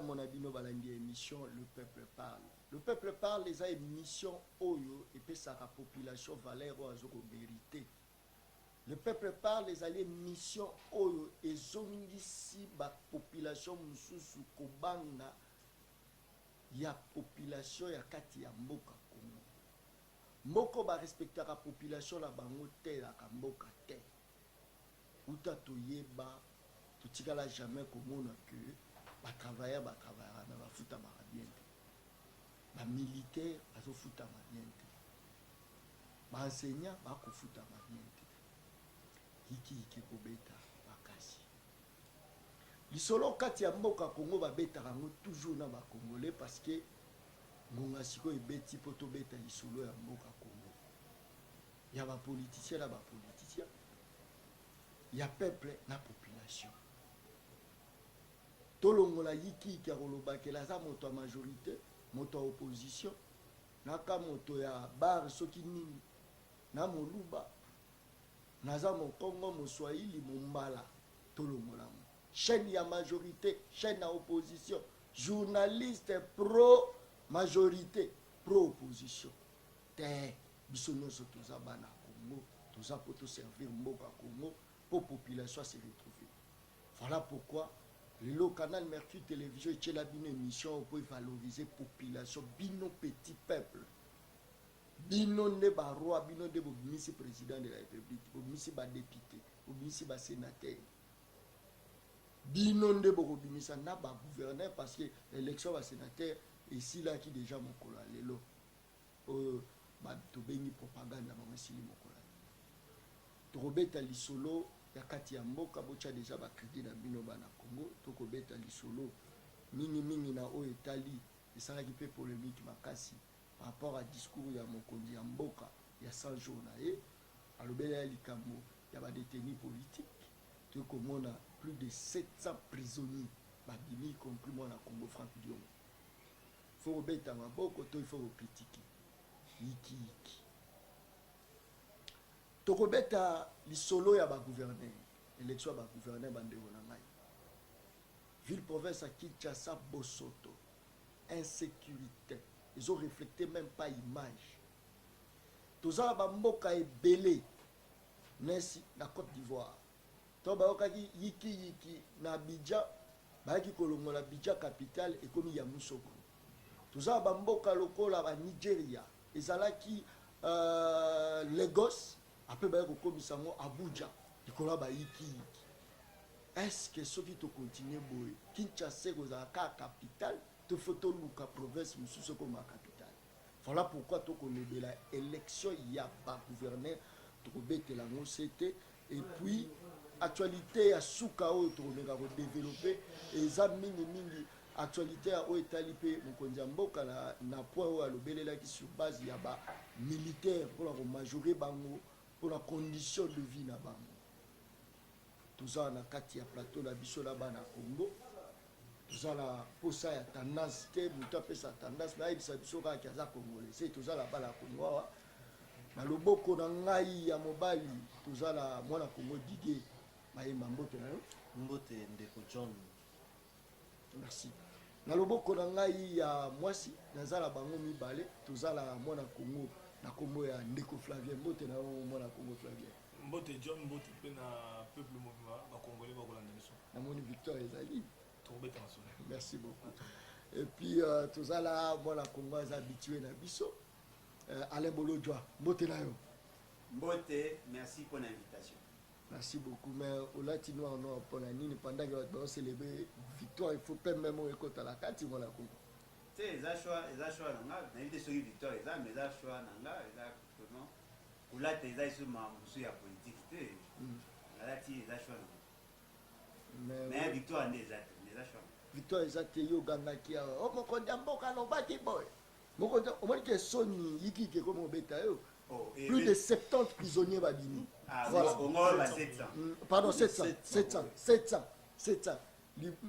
mon abino balandi émission Le Peuple Parle. Le Peuple Parle, les a émission Oyo et puis sa population valeur ou azoko vérité. Le Peuple Parle, les a émission Oyo et zongisi ba population mususu kobanga ya population ya kati ya mboka Congo. Moko ba respecter la population la bango te la mboka te. Uta toyeba tutikala jamais komona que ba travailleurs na ba futa ba bien te. Ba militaire bazo futa ba bien te. Ba enseignant ba ko futa ba bien te. Hiki kobeta bakasi. Lisolo kati ya mboka Congo ba beta rango toujours na ba congolais parce que ngonga siko ebeti poto beta lisolo ya mboka Congo. Ya ba politicien na ba politicien. Ya peuple na population. Tolongola yiki karoloba la za moto majorité, moto opposition, naka moto ya bar soki nini, na moluba, naza mokongo moswahili mombala, tolongola mo. Chaîne ya majorité, chaîne ya opposition, journaliste pro majorité, pro opposition. Te biso nyonso toza bana Congo, toza poto servir mboka Congo pour population se retrouver. Voilà pourquoi le canal Mercure Télévision et la bine émission pour valoriser population bino petit peuple. Bino ne ba roi, bino de bobimisi président de la République, bobimisi ba député, bobimisi ba sénateur. Bino de bobimisa na ba gouverneur parce que l'élection ba sénateur ici là qui déjà mon kola lelo. Ba to bengi propagande ba mesili mon kola. To robeta lisolo ya kati ya mboka bocha deja ba crédit na bino bana Congo to ko beta lisolo mingi na o etali esala ki pe polémique makasi par rapport à discours ya mokonzi ya mboka ya 100 jours na ye alobela likambo ya ba détenus politiques to ko mona plus de 700 prisonniers ba bimi compris moi na Congo Franck Diom faut beta maboko to il faut critiquer iki tokobeta lisolo ya ba gouverneur élection ba gouverneur bandeko na ngai ville province à Kinshasa Bosoto insécurité ils ont reflété même pas image tozala ba mboka ebele nesi na Côte d'Ivoire to ba okaki yiki na Abidjan ba ki kolongola Abidjan capitale ekomi ya Musoko tozala ba mboka lokola ba Nigeria ezalaki Lagos après ba ko komisa ngo Abuja ikola ba yiki est-ce que ceux qui te continuent boy Kinshasa kozaka capitale te photo luka province mususu comme capitale voilà pourquoi to konebela élection ya ba gouverneur to kobetela ngo c'était et puis actualité ya suka o to koneka ko développer eza mingi actualité ya o etalipe mokonzi mboka na point o alobelela ki sur base ya ba militaire pour la majorer bango pour la condition de vie na bango toza na kati ya plateau na biso na bana Congo toza la posa ya tendance te muta pesa tendance na ibisa biso ka kiaza congolais c'est toza la bala Congo na loboko na ngai ya mobali toza la mwana Congo Didier mayemba mbote na yo mbote ndeko John merci na loboko na ngai ya mwasi nazala bango mibale toza la mwana Congo na kombo ya ndeko Flavien mbote na yo mwana Congo Flavien mbote John mbote pe na peuple mouvement ba congolais ba kolanda biso na moni Victor ezali tobeta na solo merci beaucoup et puis tozala mwana Congo za habitué na biso Alain Bolojwa mbote na yo mbote merci pour l'invitation merci beaucoup mais au latino non pour la nini pendant que on célébrer victoire il faut pas même écouter la carte mwana Congo tu sais eza choix nanga na yite soki victoire eza mais eza choix nanga eza comment kulata eza iso mamusu ya politique te alati eza choix nanga mais victoire nde eza choix victoire eza te yo gangaki o mokonzi mboka lobaki boy mokonzi omoni ke soni yiki ke comme obeta yo plus de 70 prisonniers babini voilà au moins 700 pardon 700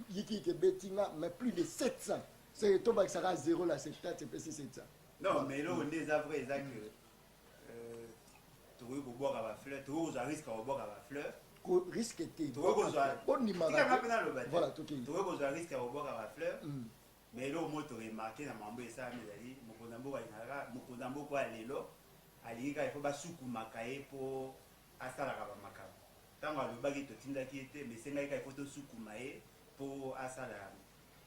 yiki ke betinga mais plus de 700 c'est toi qui sera 0 la 70 c'est 700 non mais là on est vrai exact que tu veux boire à la fleur tu veux risque à boire à la fleur risque était voilà tout tu vois qu'on a risque à revoir à la fleur mais là au moins tu remarqué dans mambo et ça mais ali mokonambo wa inara mokonambo kwa lelo alika il faut ba sukuma kae pour asala ka makabo tango alobaki to tindaki ete mais c'est ngai il faut to sukuma e pour asala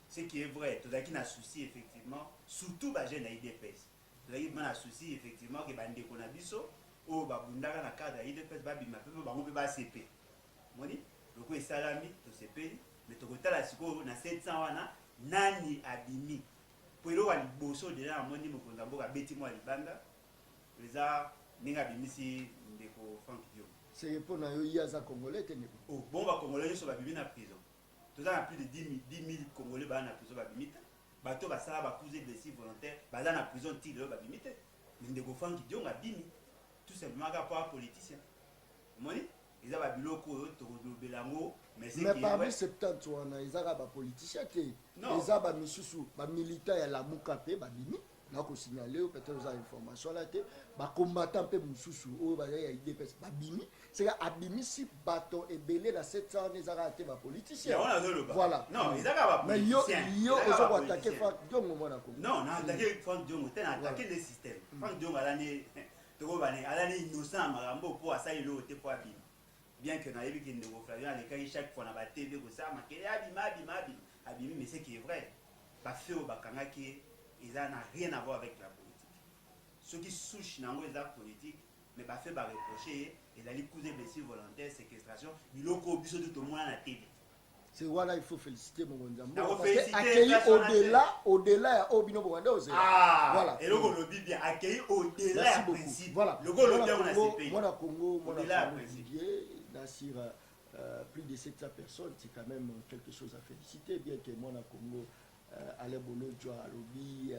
ce qui est vrai tu as qui na souci effectivement surtout ba jeune IDPS tu as qui na souci effectivement que bande ko na biso o babundaka na cadre IDPS ba bima pe bango pe ba CP moni loko esalami to CP mais to kotala siko na 700 wana nani abimi po eloko ya liboso deja namoni mokonzi mboka abeti mwa libanda eza ndenge abimisi ndeko Frank Diom c'est pour na yo yaza congolais te ndeko bon bacongolais nyonso babimi na prison toza na plus de 10 000 congolais baa na prison babimi te bato basala bacuse blessure volontaire baza na prison ti lelo babimi te mais ndeko Frank Diom abimi tout simplement ka po politicien omoni eza babiloko oyo tokolobela yango mais parmi 70 wana ezaka bapoliticien te eza bamisusu bamilitant ya lamuka mpe babimi nakosignale oyo peut-être oza information la te bacombattant mpe mosusu oyo baza ya idps babimi seka abimisi bato ebele na 700 wana ezaka te bapoliticien voilà mais yo ozokoatake Frank Diongo mwana kongo non naatake Frank Diongo te naatake le système Frank Diongo alani tokobane alani innocent ya makambo mpo asali eloko te mpo abimi bien que nayebi ke ndeko Flavien alekaki chaque fois na batv kosala makele abimi mais c'est qui est vrai bafe oyo bakangaki eza na rien à voir avec la politique soki souche nango eza politique mais bafe bareproche ezali cause blessure volontaire séquestration biloko biso to tomona na tv c'est voilà il faut féliciter mokonzi accueilli au-delà ya oyo bino bokanda ozela voilà eloko lobi bien accueilli au-delà ya principe voilà loko lobi yango na CPI mwana Congo sur plus de 700 personnes, c'est quand même quelque chose à féliciter, bien que moi, au Congo, Alain Bolodjo, Alobi,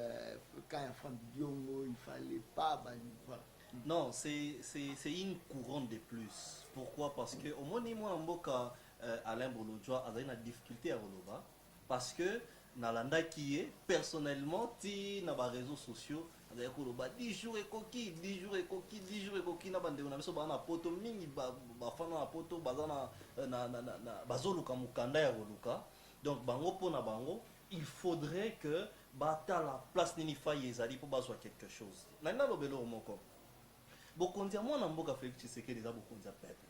quand il y a Frank Diongo, il ne fallait pas. Voilà. Non, c'est une couronne de plus. Pourquoi? Parce que au moins, moi, Alain Bolodjo a une difficulté à Roloba. Parce que, Nalanda qui est, personnellement, dans les réseaux sociaux, 10 jours et coquille, 10 jours et coquille, 10 jours et coquille, na bande on a besoin na poto mingi bafana na poto bazana na bazoluka mukanda ya roluka. Donc bango pona bango, il faudrait que bata la place nini faille ezali pour bazwa quelque chose. Na na lobelo moko. Bokondia mwana mboka Félix Tshisekedi za bokondia peuple.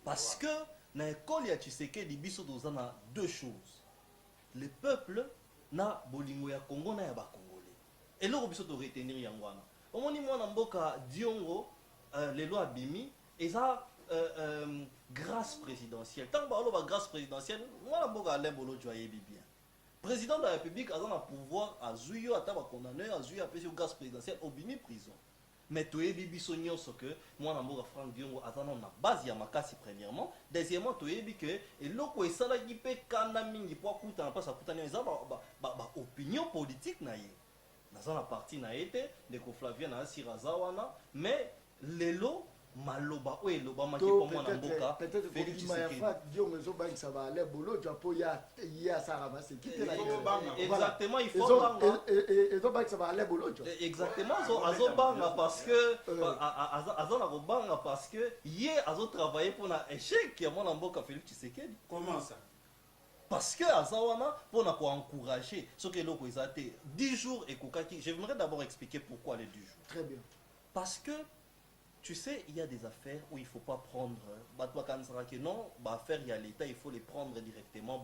Parce que na école ya Tshisekedi biso dozana deux choses. Le peuple na bolingo ya Congo na ya Bakongo. Et là, on peut retenir Yangwana. Au moins, moi, Mboka Diongo, les lois Bimi, et ça, grâce présidentielle. Tant que la grâce présidentielle, moi, Mboka Alain Bolodjo ayebi bien. Président de la République a un pouvoir à Zuyo, à Taba condamné, à Zuyo, à payer grâce présidentielle, au Bimi prison. Mais tu es bibi sonyo ce que moi, Mboka Frank Diongo, à na base ya makasi premièrement. Deuxièmement, tu es que et loko et ça là qui peut kanda mingi pour couper en passe à couper ba opinion politique na yé. Dans la partie na été de Flavien na Sirazawana mais lelo maloba o eloba maki pour moi na mboka peut-être Félix Tshisekedi Dion mezo ba ça va aller bolo japo ya ça va c'est quitter la exactement il faut banga et donc ça va aller bolo exactement azo banga parce que azo na banga parce que hier azo travailler pour na échec ya mon mboka Félix Tshisekedi. Comment ça? Parce que Azawana, pour encourager ce que l'on a été 10 jours et Kokaki, j'aimerais d'abord expliquer pourquoi les 10 jours. Très bien. Parce que, tu sais, il y a des affaires où il ne faut pas prendre. Non, affaires, il y a l'État, il faut les prendre directement.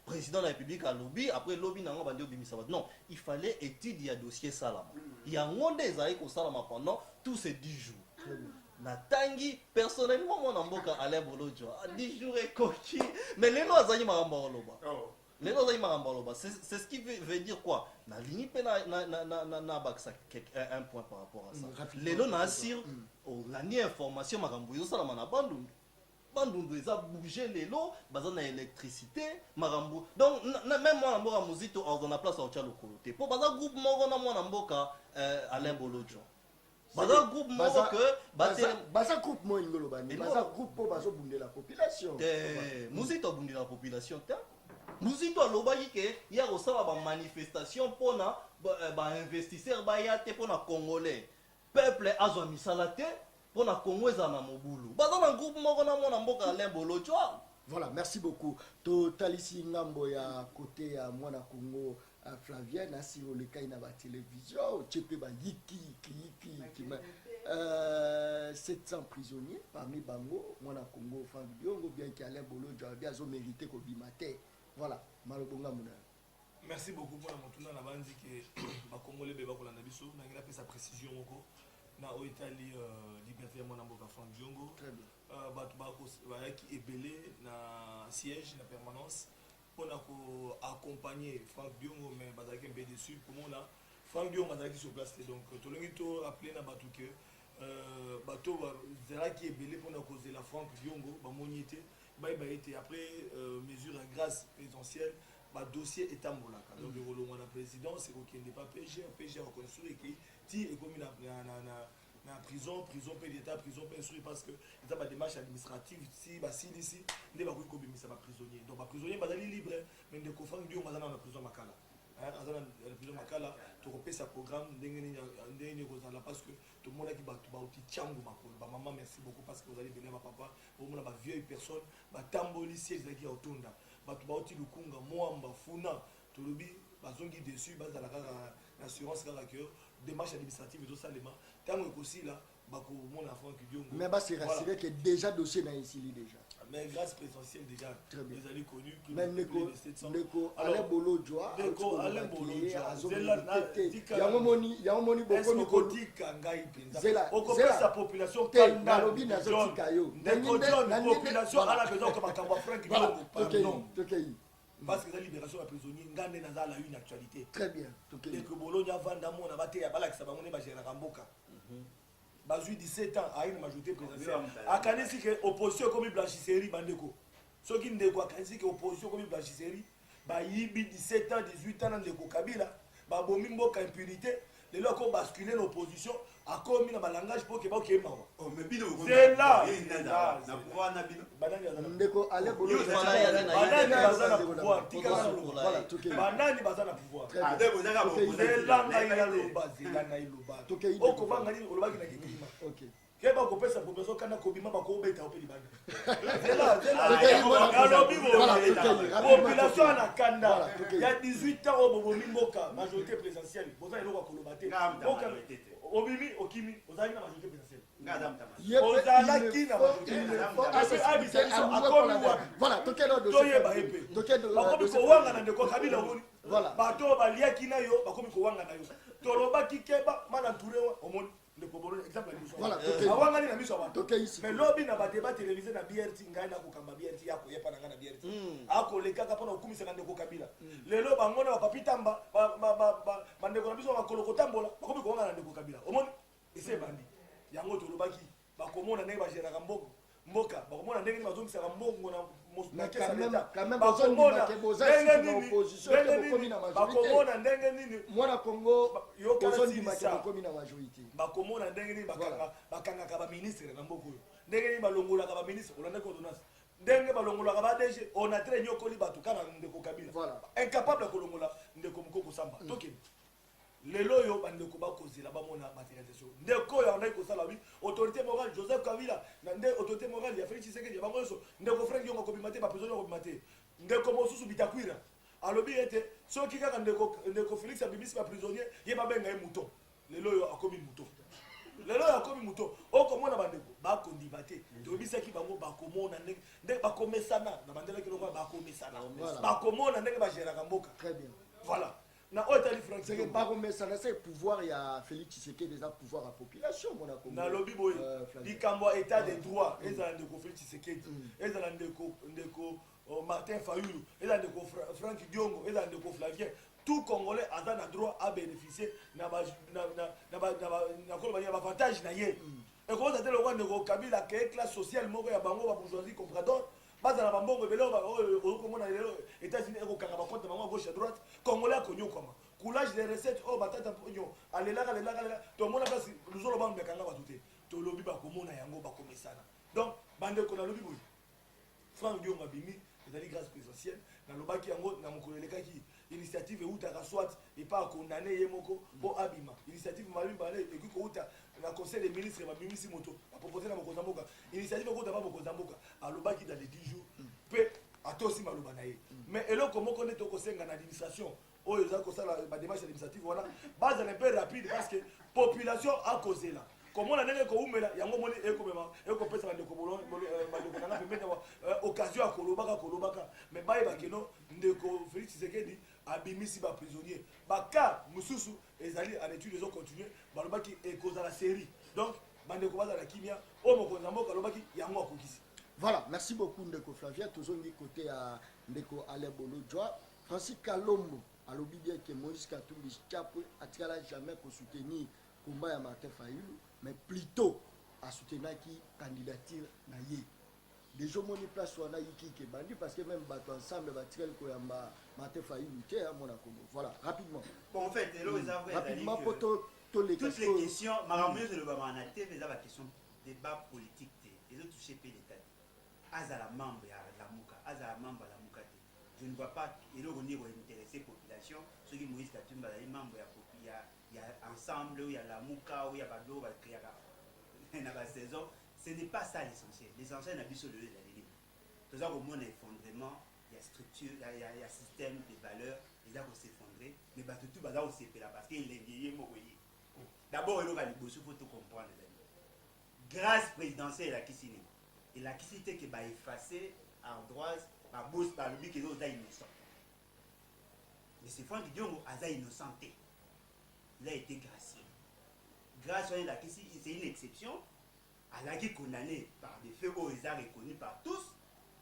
Président de la République a lobby, après lobby, non, il fallait étudier le dossier Salama. Il y a un monde des Salama pendant tous ces 10 jours. Très bien. Natangi personnellement mon mboka Alain Bolodjo 10 jours et coquille mais les lois azali maramba oloba les lois azali maramba oloba c'est ce qui veut dire quoi na ligne pe na baksa un point par rapport à ça les lois na assure la ni information makambo yo sala na bandundu eza bouger les lois bazana électricité makambo donc même moi mboka muzito ordonna place au tchalo kolote po baza groupe moko na mwana mboka Alain Bolodjo. Baza groupe moko que baza groupe mo ingolo bani baza groupe po bazo bunde la population muzito bunde la population ta muzito alobaki ke ya kosala ba manifestation pona ba investisseur ba ya te pona congolais peuple azwa misala te pour na Congo ezana mobulu baza na groupe moko na mwana mboka Alain Bolojwa. Voilà, merci beaucoup. Totalisi ngambo ya côté ya mwana Congo Flavien asi oleka ina ba télévision, tchepe ba yiki 700 prisonniers parmi bango mwana Congo Franck Diongo bien ki Alain Bolojwa bien zo mérité ko bimate. Voilà, malobonga mona. Merci beaucoup pour la montuna na bandi que ba Congolais beba ko landa biso na ngila pesa précision moko na o Italie liberté ya mwana mboka Franck Diongo. Très bien. Bato bayaki ebele na siège na permanence mpona koaccompagner Franck Diongo mais bazalaki mpe déçu komona Franck Diongo bazalaki sur place te donc tolongi torappele na bato ke bato bazalaki ebele mpona kozela Franck Diongo bamoni ete bayeba ete après mesure ya grâce présidentielle badossier etambolaka donc ekolongwa na présidence ekokende pa pg akoconstruire eke ti ekomi na prison pe d'état prison pe instruit parce que ils ont des démarches administratives si ici ne va pas kobimisa ba prisonnier donc ba prisonnier bazali libre mais de Franck Diongo bazana na prison makala azana na prison makala to repesa programme ndenge kozala parce que tout le monde qui ba uti changu makolo ba maman merci beaucoup parce que vous allez venir ma papa pour mon ba vieille personne ba tamboli siège qui otunda ba to ba uti lukunga moamba funa to lobi bazongi dessus bazala kaka assurance kaka que démarche administrative et tout ça les mains tant que aussi là bako mon enfant qui Diongo mais c'est rassuré que déjà dossier na ici déjà mais grâce présidentielle déjà les alliés connus mais Neko Alain Bolojwa Alain Bolojwa yango moni boko mikotika ngai penza okopesa sa population kanda lobi na zotika yo na population ala besoin comme Kamba Franck Diongo pardon tokei parce que la libération des prisonniers ngande naza la une actualité très bien dès que Bologna vanda mona bateya balakisa bango ne bagera kamboka bazui 17 ans a une majorité présidentielle akanisi que opposition comme blanchisserie bandeko soki ndeko akanisi que opposition comme blanchisserie ba yibi 17 ans 18 ans ndeko Kabila ba bomi mboka impunité les locaux basculer l'opposition a commis dans le langage pour que ba okema c'est là na pouvoir na bino ndeko Alain Bolojwa banani bazana pouvoir banani bazana pouvoir c'est là ngai loba zela ngai loba okobanga nini olobaki na kikima OK keba kopesa population kana kobima bakobeta opeli bana population na kanda ya 18 ans obobomi mboka majorité présidentielle boza eloko koloba te obimi okimi ozali na majorité présidentielle ozalaki na majorité voilà toyeba epe bakomi kowanga na ndeko Kabila omoni bato baliaki na yo bakomi kowanga na yo tolobaki keba mana turewa omoni exemple awangani na miso abantu mais lobi na badébat télévisé na BRT ngai na kokamba BRT yako yepa na ngai na BRT akolekaka mpona okumisaka ndeko Kabila lelo bango na bapapi tamba bandeko na biso bakolo kotambola bakomi kowanga na ndeko Kabila omoni ese bandi yango tolobaki bakomona ndenge bageraka mboka bakomona ndenge bazomisaka mbongo na kesa leta bakomona ndenge nini mwana Congo bakomi na majorité bakomona ndenge nini bakangaka baministre na mboka oyo ndenge nini balongolaka baministre olanda ordonnance ndenge balongolaka ba DG on a très nyokoli bato kana ndeko Kabila incapable de kolongola ndeko Mukoko Samba tokeni lelo yo bandeko bakozela bamona matérialisation ndeko yo andai kosala bi autorité morale Joseph Kabila na nde autorité morale ya Félix Tshisekedi ya bango so ndeko Franck Diongo kobimate ba prisonnier kobimate ndeko Mosusu Bitakwira alobi ete soki kaka ndeko Félix abimisi ba prisonnier ye babenga ye mouton lelo yo akomi mouton okomona bandeko bakondibate tobisaki bango bakomona ndenge bakomesana na bandela kilongo bakomesana bakomona ndenge bageraka mboka très bien voilà na otali Franck c'est que bakomesana c'est pouvoir ya Félix Tshisekedi déjà pouvoir à population mona Congo na lobi boy likambo état de droit ezala ndeko Félix Tshisekedi ezala ndeko Martin Fayulu ezala ndeko Franck Diongo ezala ndeko Flavien tout Congolais a un droit à bénéficier na avantage na ye et comment ça le roi de Kabila que classe sociale moko ya bango ba bourgeoisie comprador bazala bambongo belo okomona lelo États-Unis eko kanga ba compte bango gauche à droite Congolais konyo koma coulage des recettes o batata ponyo alela to mona kasi luzolo bango bekanga batute to lobi ba komona yango ba komesana donc bande ko na lobi boy Franck Diongo bimi ezali grâce présidentielle na lobaki yango na mokolelekaki initiative eutaka soit et pas condamné ye moko po abima initiative malimi bale eki kouta na conseil des ministres babimisi moto baproposé na mokonzi ya mboka initiative okota ba mokonzi ya mboka alobaki dans les 10 jours mpe ata osi maloba na ye mais eloko moko nde tokosenga na administration oyo eza kosala badémarche administrative wana bazala mpe rapide parce que population akozela komona ndenge koumela yango moni ekopesa bandeko nanga pembeni occasion ya kolobaka mais bayebake no ndeko Félix Tshisekedi abimisi baprisonnier baka mosusu ezali en étude ezocontinue balobaki ekozala série donc bandeko bazala kimia oyo mokonzi ya mboka alobaki yango akokisi. Voilà, merci beaucoup ndeko Flavia tozongi côté ya ndeko Alain Bolojwa. Francis Kalombo alobi bien que Moïse Katumbi Chapwe atikala jamais pour soutenir combat ya Martin Fayulu mais plutôt à soutenir qui candidature na ye. Déjà moni place wana yiki ke bandi parce que même bato ensemble batikala ko ya Martin Fayulu te à Monaco. Voilà, rapidement. Bon en fait, rapidement pour toutes les questions, maramouille de l'Obama TV, la question débat politique et autres toucher l'État. Azala membre ya la Mouka, Azala membre la Mouka. Je ne vois pas et là on est intéressé population, ceux qui Moïse Katumba est membre il y a ensemble, il y a la Mouka, il y a Bado, il y a la saison. Ce n'est pas ça l'essentiel. L'essentiel n'a plus sur le lieu de la ligne. Tout ça au monde effondrement, il y a structure, il y a système de valeurs, les gens vont s'effondrer, mais bah tout bazar aussi là parce qu'il est lié mokoyi. D'abord il y a les bossu faut tout comprendre les amis. Grâce présidentielle à Kissini. Et la Kissité qui va effacer ardoise, ma bosse par le but que les autres innocents. Mais c'est Franck Diongo a innocenté. Il a été gracieux. Grâce à la Kissi, c'est une exception. Elle a été condamnée par des faits où ils sont reconnus par tous.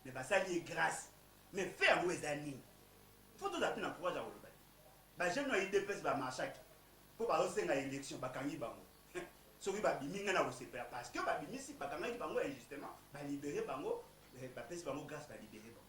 Mais ça lié grâce. Mais faire où ils ont mis. Il faut tout appeler dans le courage à Oloba. Je n'ai pas été fait par Machak. Pour pas aussi une élection, Bakangi Bango. Soki babimi ngana osepela parce que babimi si bakangaki bango injustement ba libérer bango ba pesi bango grâce ba libérer bango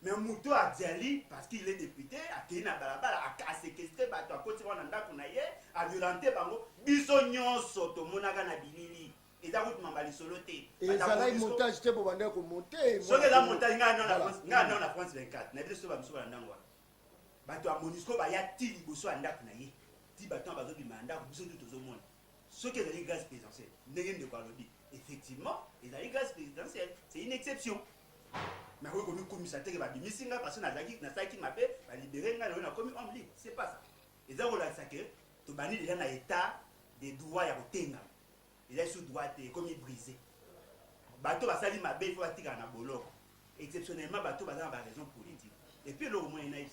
mais muto adiali parce qu'il est député a kina balabala a séquestrer bato a koti wana ndako na ye a violenter bango biso nyonso to monaka na bilili eza kuti mambali solo te ezala montage te bo bande ko monter soki eza montage ngana na France 24 na biso ba miso ba ndangwa bato a Monisco ba ya ti liboso ya ndako na ye ti bato bazo bima ndako biso tout tozomona. Ce qui est la grâce présidentielle, effectivement, la grâce présidentielle, c'est une exception. Mais oui, comme commissaire, parce que qui m'appelle, libérer, on a commis homme libre. C'est pas ça. Et ça, on a ça que tu bannis les gens dans l'état des droits à Rotenga. Il est sous droit comme il brisé. Bateau va salir ma belle, il faut attirer un abolo. Exceptionnellement, bateau va avoir raison politique. Et puis, le moment, il y a une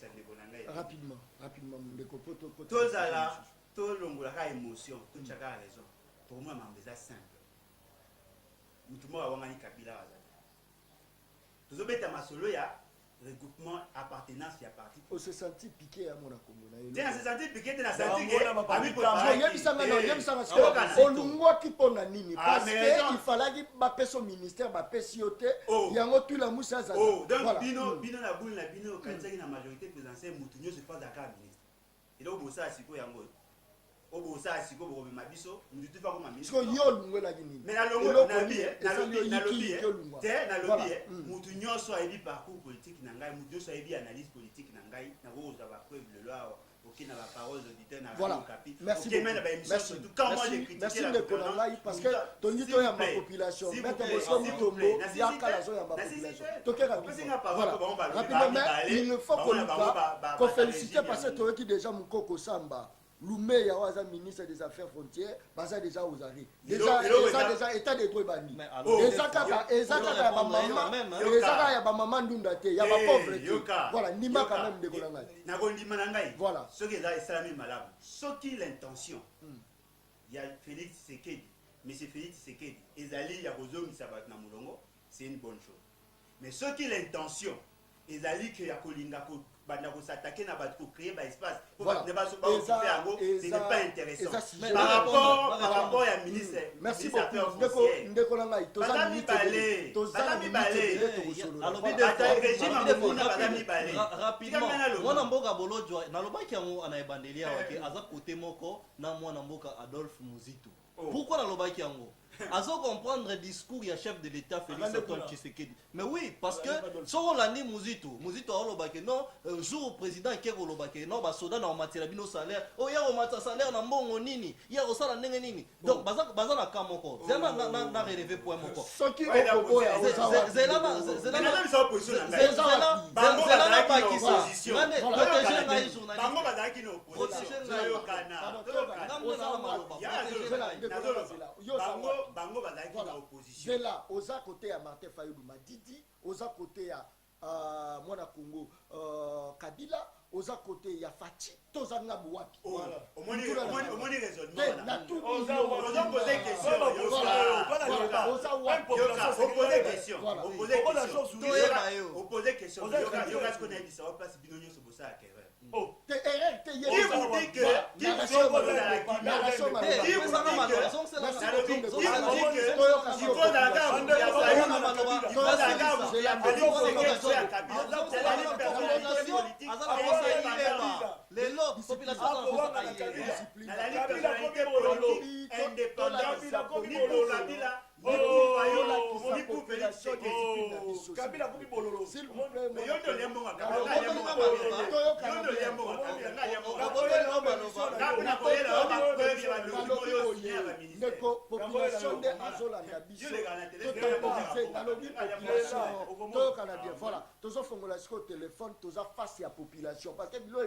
rapidement, les copots, tous à la. Tout l'ongolaka émotion, tout chacun a raison. Pour moi, c'est simple. Tout le monde a wangani Kabila wazali. Tout le monde a solo ya regroupement appartenance ya parti. On se sentit piqué à Monaco. Tu as senti piqué de la santé que ami pour parce que il fallait que au ministère ba pesioté yango tout la moussa ça. Oh, donc bino na boule na bino kanzaki na majorité présidentielle mutunyo se passe à ministre. Et donc bossa siko yango. Obo sa siko bo be mabiso mutu fa ko ma ministre. Siko yo lungwe la gini. Mais na longo na lobby na lobby mutu nyonso ayebi parcours politique na ngai mutu nyonso ayebi analyse politique na ngai na ko za ba preuve le loi OK na ba parole auditeurs na voilà. Capi. Merci OK même ba émission surtout quand moi j'ai critiqué la gouvernement parce que toni to ya ma population mettre bosso mutombo ya kala zo ya ma population. Toke rapidement. Rapidement il faut qu'on féliciter parce que toi qui déjà mon coco samba Loumé ya waza ministre des Affaires frontières, baza déjà aux arrêts. Déjà état de droit bani. Ezaka ya ba maman, ezaka ya ba maman ndunda te, ya ba pauvre. Voilà, nima quand même de kolanga. Na ko ndima na ngai. Voilà. Ce qui est islami malamu. Ce qui l'intention. Il y a Félix Tshisekedi, monsieur Félix Tshisekedi, ezali ya kozomi sabat na mulongo, c'est une bonne chose. Mais ce qui l'intention, ezali que ya kolinga ko banda ko s'attaquer na ba ko créer ba espace pour ne pas se faire en ce n'est pas intéressant par rapport à ministre. Merci beaucoup ndeko na ngai tozali rapidement mwana mboka bolojwa nalobaki yango ana ebandelia wake aza côté moko na mwana mboka Adolphe Muzitu. Pourquoi nalobaki yango azo comprendre le discours du chef de l'État Félix Antoine Tshisekedi. Mais oui, parce que si on l'a dit Muzitu a olobaki non jour président ke kolobake non basoda na omatela bino salaire o ya omata salaire na mbongo nini ya osala ndenge nini donc baza na ka moko zela na relever point moko soki okoboya zela na bakisa ngane protéger ngai journaliste bango bazalaki na opposition bango bazalaki na opposition zela oza kote ya Martin Fayulu Madidi oza kote ya mwana Congo Kabila oza kote ya Fachi tozanga buwapi omoni raisonnement na tout oza poser question opposer question yoka ce qu'on a dit ça va place bino nyonso bosala kere te erreur te qui vous dit que population de azolanda biso voilà tozofongola siko téléphone toza face ya population parce que bilo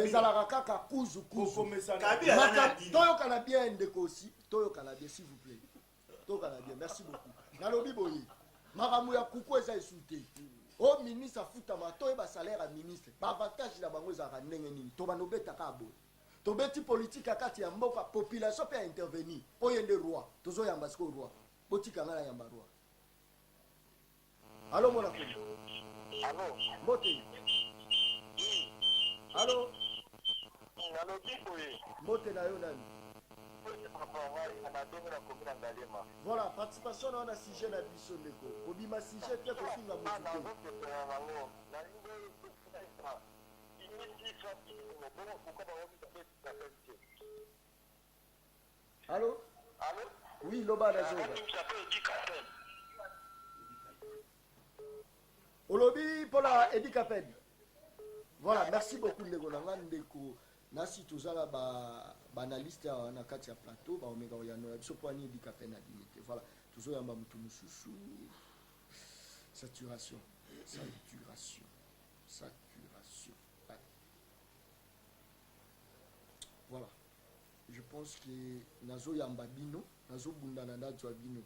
ezalaka kaka kuzu toyokana bien ndeko aussi toyokana bien s'il vous plaît toyokana bien merci beaucoup nalobi boye makambo ya kuku eza esu te o ministre afutama toyeba salaire ya ministre baavantage na bango ezalaka ndenge nini to banobetaka aboye tobeti politique akati ya mboka population pe intervenir oyende roi tozoyamba siko roi botika ngala yamba roi allo mona ko allo mbote allo allo kipoye mbote na yo nani voilà participation na sujet na biso ndeko obima sujet te kofinga motu Allô? Allô? Oui, Loba Nazoba. Olobi pour la Edi Kapen. Voilà, merci beaucoup Ndeko Nanga Ndeko. Nasi tozala ba analyste na kati ya plateau ba omega oyano biso pour ani Edi Kapen na dignité. Voilà, tozo yamba mutu mususu. Saturation. Voilà. Je pense que Nazo Yambabino, Nazo Bundananda Djwabino.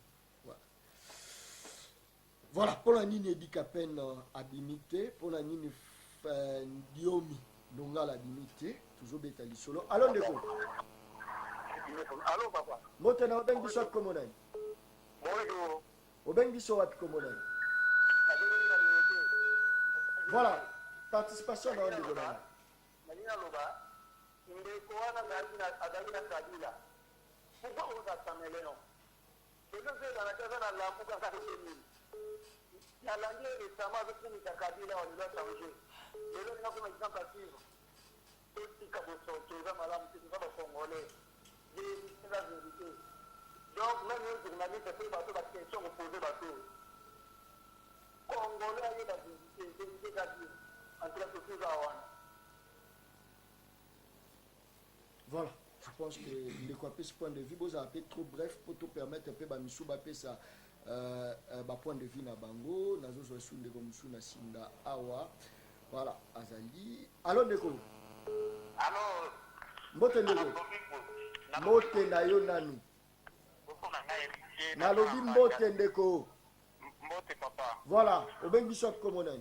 Voilà, pour la ligne Edikapen Abimité, pour la ligne Diomi, Donga l'Abimité, toujours Betali Solo. Allô, Ndeko. Allô, papa. Motena, Oben Bissot Komonen. Bonjour. Oben Bissot Wat Komonen. Voilà, participation dans le gouvernement. Ndeko wana azali na kabila pourquoi ozasamele no ezoze anacheza na lambu kaka kemi nalandi esama azokumisa kabila waliza changer lelo ninakoma exemple asivo totika bosoto eza malamu te toza bacongolais c'est la vérité donc même un journaliste pe bato baquestion kopose bato congolais ayeba vérité kadi antila totuza wana. Voilà, je pense que le quoi ce point de vue, vous avez trop bref pour te permettre un peu de ça point de vue na bango, nazo zo sous de comme sous na singa awa. Voilà, azali. Allô Ndeko. Allô. Mbote Ndeko. Mbote na yo nani. Na lobi mbote Ndeko. Mbote papa. Voilà, obengi shop comme on a.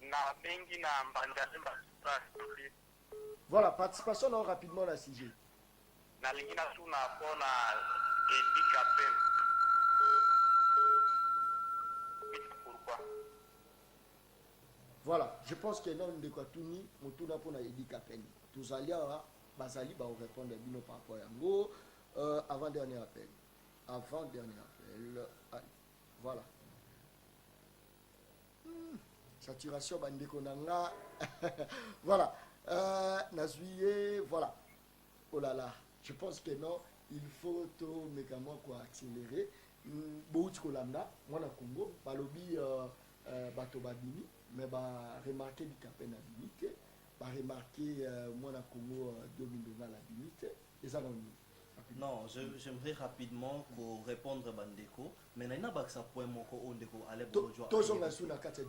Na bengi na mbanda. Voilà, participation non, rapidement à sujet. Na lingina suna pona Edi Kapen. Pourquoi? Voilà, je pense que non de quoi tout ni, motuna pona Edi Kapen. Tous alliés bazali ba répondre bino par rapport à ngo avant dernier appel. Voilà. Saturation bandeko nanga. Voilà. Nazuye, voilà. Oh là là, je pense que non, il faut tout mécaniquement quoi accélérer. Bout Kolanda, moi na Congo, balobi bato babimi mais baremarke bikape na bimi te baremarke mwana Congo Diomindonga la bimi te eza na nini? Non, j'aimerais rapidement pour répondre Bandeko, mais il y a un point moko ondeko ale bolojwa.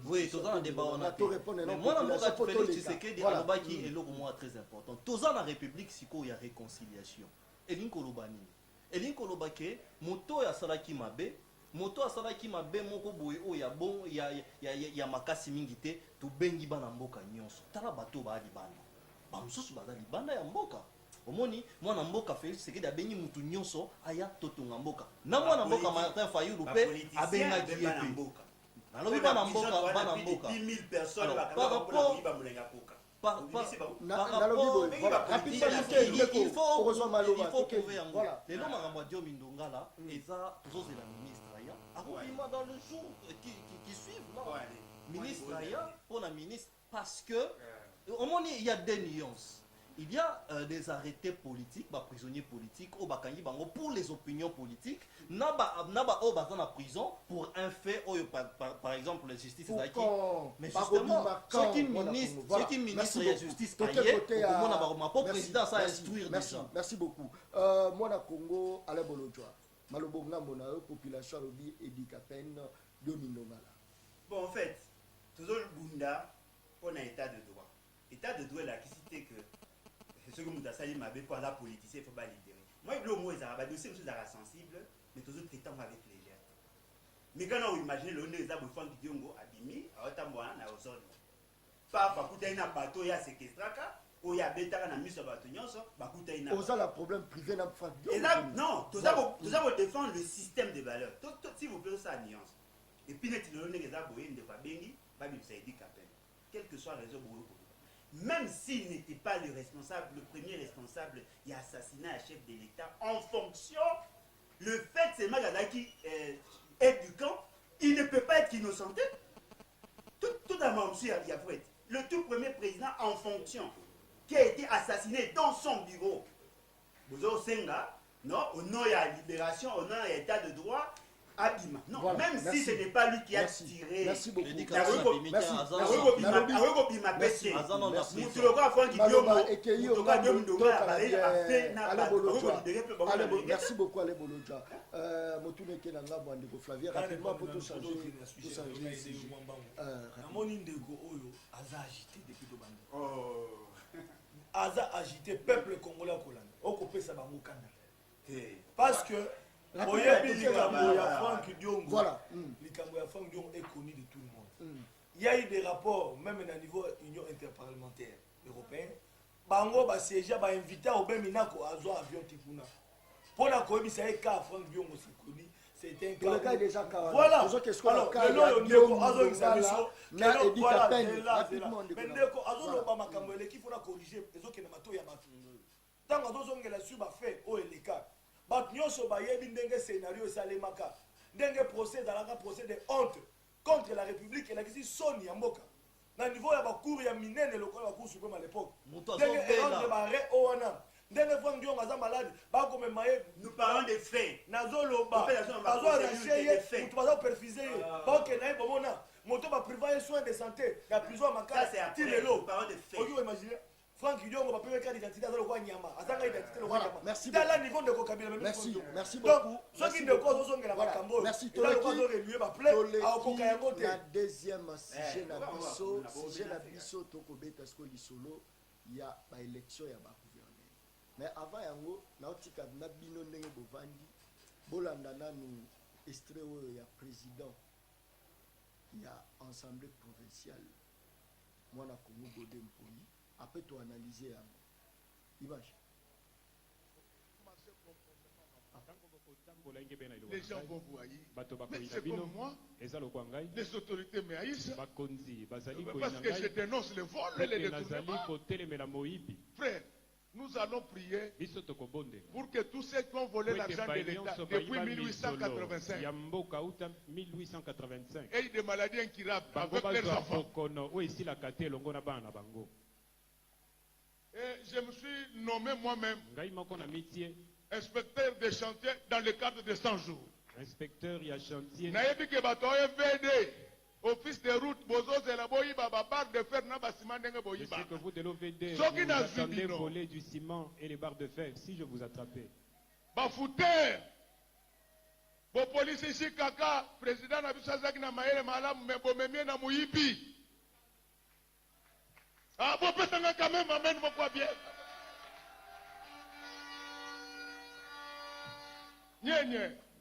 Oui, tous en débat on a. Mais moi dans mon Félix Tshisekedi aloba qui est le moi très important. Tous en la République siko il y a réconciliation. Elinko lobani. Elinko lobake moto ya salaki mabe, moto ya salaki mabe moko boye o ya bon ya makasi mingi te to bengi bana mboka nyonso. Tala bato ba ali bana. Ba mususu bazali bana ya mboka. Omoni mwana mboka Félix Tshisekedi abengi mutu nyonso aya totonga mboka na mwana mboka Martin Fayulu pe abenga kiyepe nalobi bana mboka 10 000 personnes il faut prouver yango lelo makambo ya Diomindonga la eza tozozela ministre aya akobima dans le jour qui suivent là ministre aya pour la ministre parce que omoni il y a des nuances. Il y a des arrêtés politiques, prisonniers politiques, pour les opinions politiques. Naba en prison pour un fait, par exemple, la justice. Mais justement, ceux qui ministrent de la justice, pour président, ça instruire déjà. Merci beaucoup. Moi, na Congo, Alain Bolojwa, Malobonga Mona, population Lobi, Edikapen, Diomindonga. Bon, en fait, toujours le Bunda, on a état de droit. État de droit, là, qui cite que ce que nous avons dit, pour la politicien, il faut pas libérer. Moi, le mot est dossier, nous sommes sensibles, mais toujours traitant avec légèreté. Mais quand on imagine le nez, les enfants qui disent abîmés, à Otamboana, à Ozone. Parfois, quand il y a un bateau, il y a séquestraka, ou il y a bétara, il y a un bateau, il y a un bateau. Problème privé, non, tout ça, vous défendre le système de valeurs. Si vous plaît, ça a nuance. Et puis, nous avons des aboyens de Fabengi, quel que soit le réseau. Même s'il n'était pas le responsable, le premier responsable, il a assassiné un chef de l'État en fonction, le fait c'est Magadaki éduquant, il ne peut pas être innocenté. Tout d'abord, monsieur Yavouet, le tout premier président en fonction, qui a été assassiné dans son bureau, Bozo Senga, non, au nom de la libération, au nom de l'état de droit, Abima. Non, voilà, même merci. Si ce n'est pas lui qui a tiré. Merci beaucoup. Merci beaucoup, Ale Bolojwa. Motune Kenanga Bandeko Flavia, rapidement pour tout changer. Amoni Ndeko Oyo, Aza agité depuis le Bandi. Aza agité, peuple congolais Kolanda. Okopé Sabango Kanda. Parce que. Voilà. Likambo ya Franck Diongo est connu de tout le monde. Il y a eu des rapports, même à niveau Union interparlementaire européenne. Bango ba siège ba invité au Beminako à zo avion tikuna. Pour la commission ka Franck Diongo c'est connu, c'était un cas déjà cas. Voilà. Alors le Ndeko azo examiso na Edika Pen rapidement Ndeko azo loba makambo l'équipe faut la corriger ezoke na mato ya batu. Tango azo zongela sur ba fait o eleka. Bat nyonso bayebi ndenge scénario esalemaka ndenge procès ezalaka procès de honte contre la République elakisi soni ya mboka na niveau ya bacour ya minene lokola bacour suprême à l'époque ndenge honte bare owana ndenge Franck Diongo aza malade bakomema ye. Nous parlons des faits nazoloba bazoarrache ye moto bazoperfuse ye bakokenda ye bomona moto bapriva ye soin de santé ya prison ya makasi ti lelo oki oimagine Franck Diongo va payer carte d'identité dans le roi Nyama. Azanga identité le roi Nyama. Merci. Dans la niveau de Kokabila même. Merci beaucoup. Donc ceux qui ne causent pas la Makambo. Merci tout le monde reluer va plaît à Okayango te. La deuxième sujet na biso tokobeta sko lisolo ya ba élection ya ba gouverneur. Mais avant yango na otika na bino ndenge bovandi bolanda nanu extrait ya président ya assemblée provinciale mwana Congo Godé Mponi. Après tout analyser l'image. Les gens vont vous haïr. Mais c'est comme moi. Les autorités me haïssent. Parce que je dénonce le vol et le détournement. Frère, nous allons prier pour que tous ceux qui ont volé l'argent de l'État depuis 1885 aient des maladies incurables avec leurs enfants. Et je me suis nommé moi-même inspecteur des chantiers dans le cadre de 100 jours. Inspecteur, il y a chantier. Naïbi que bato VD office de route, bozozela boyiba ba barre de fer na basima ndenge Je boyiba. sais que vous de l'OVD, Soki vous na attendez zibino. voler du ciment et les barres de fer. Si je vous attrapais, Ba fouteur. Bo police ici kaka, président na biso azaki na mayele malamu me bomemie na muyibi. Ah, bon, peut-être quand même, amène mon quoi bien. Nye.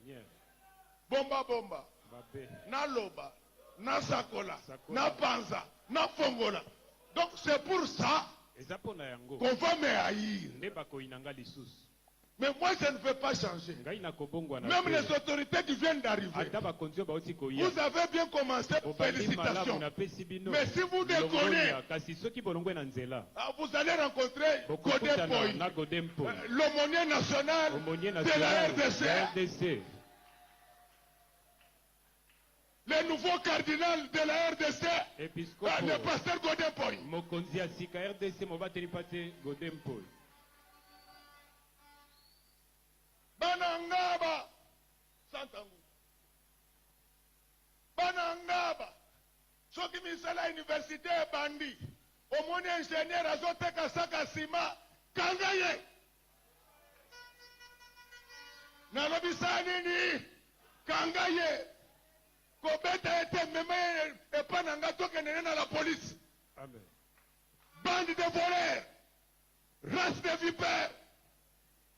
yeah, Bomba. Mbappé, Na loba. Na sakola. Sakola. Na panza. Na fongola. Donc c'est pour ça eza pona yango. qu'on va me haïr. Nde bakoinanga lisusu. Mais moi, je ne veux pas changer. Ngai nakobongwa na Même te. les autorités qui viennent d'arriver. Ata bakonzi oyo bauti koya. Vous avez bien commencé. Bobandi malamu Félicitations. napesi bino. Mais si vous déconnez, Longolia, kasi soki bolongwe na nzela. ah, vous allez rencontrer Godin Bokokutana Point, na Godin Point. l'aumônier national Aumônier de la national RDC, ya RDC. le nouveau cardinal de la RDC, Episcopo. le pasteur Godin Point. Mokonzi ya sika RDC mobateli pate Godin Point. Banangaba, Santangu. Banangaba, soki misala université bandi, omoni ingénieur azoteka saka sima, kangaye. Nalobisa nini, kangaye. Kobeta ete meme epananga tokende na la police. Amen. Bande de voleurs, race de vipères.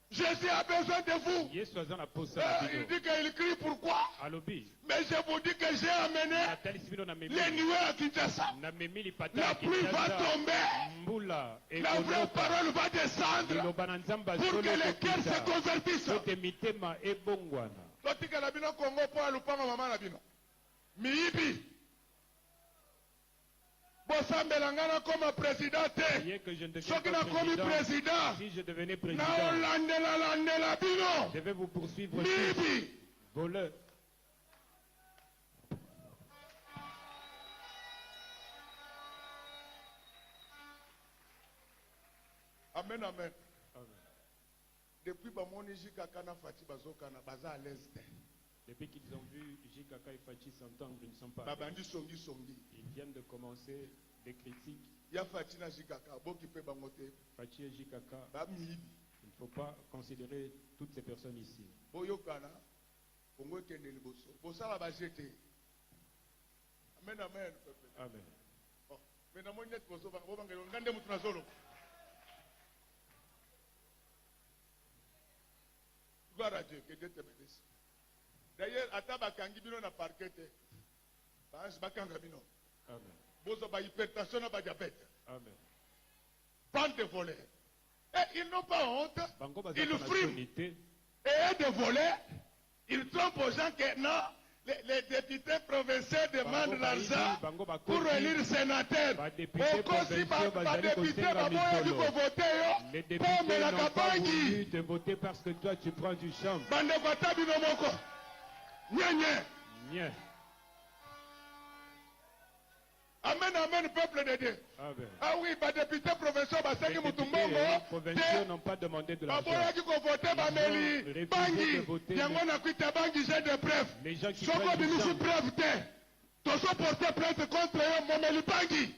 Jésus a besoin de vous. Yesu aza na posa na Il bino. dit qu'il crie pourquoi? Alobi. Mais je vous dis que j'ai amené Natalisi bino na les memi. nuées à Kinshasa. Na memi lipata La ya pluie va Kinshasa. tomber. Mbula La vraie ekonoka. parole va descendre Liloba na Nzambe pour asolo que les cœurs se ekokita. convertissent. Sote mitema ebongwana. Totikala bino Congo po alupanga mama na bino. Miyibi. Bosambela ngana comme président te. Bien que je ne devienne Soki pas na komi président, président. si je devenais Na président, olandela bino. je vais vous poursuivre tous, Miyibi. voleurs. Amen, amen. Amen. Depuis bamoni jikaka na fati bazokana baza à l'aise te. Depuis qu'ils ont vu JKK et Fachi s'entendre, ils ne sont pas. Babandi songi. Ils viennent de commencer des critiques. Ya fati na jikaka boki pe bangote. Fachi et JKK, Ba miyibi. il ne faut pas considérer toutes ces personnes ici. Boyokana. Kongo kende liboso. Bosala ba jete. Amen, amen. Peuple. Amen. Oh. Mais na moni net boso ba bangelo ngande mutu na zolo. Gloire à Dieu, que Dieu te bénisse. D'ailleurs, ata bakangi bino na parquet te. Bange bakanga bino. Amen. Bozo ba hypertension na ba diabète. Amen. Bande de voleurs. Et ils n'ont pas honte. Bango baza Ils na friment. sonité. Et de voler, ils trompent aux gens que non, les députés provinciaux demandent l'argent Bango pour bakoki. élire sénateur. Ba députés Okosi provinciaux bazali badepute kosenga baboyaki mikolo. kovote Les yo députés bomelaka n'ont pas bangi voulu te voter parce que toi tu prends du champ. bandeko ata bino moko nyenye. Bien. Amen, amen, peuple de Dieu. Amen. Ah oui, badepute provinciaux Les basengi mutu députés mbongo provinciaux te n'ont pas demandé de l'argent. baboyaki kovote bameli refusé de bangi voter, yango nakwita bangi j'ai de preuve. Les gens qui Soko prennent du bimisi champ. preuve te tozo porter plainte contre yo momeli bangi.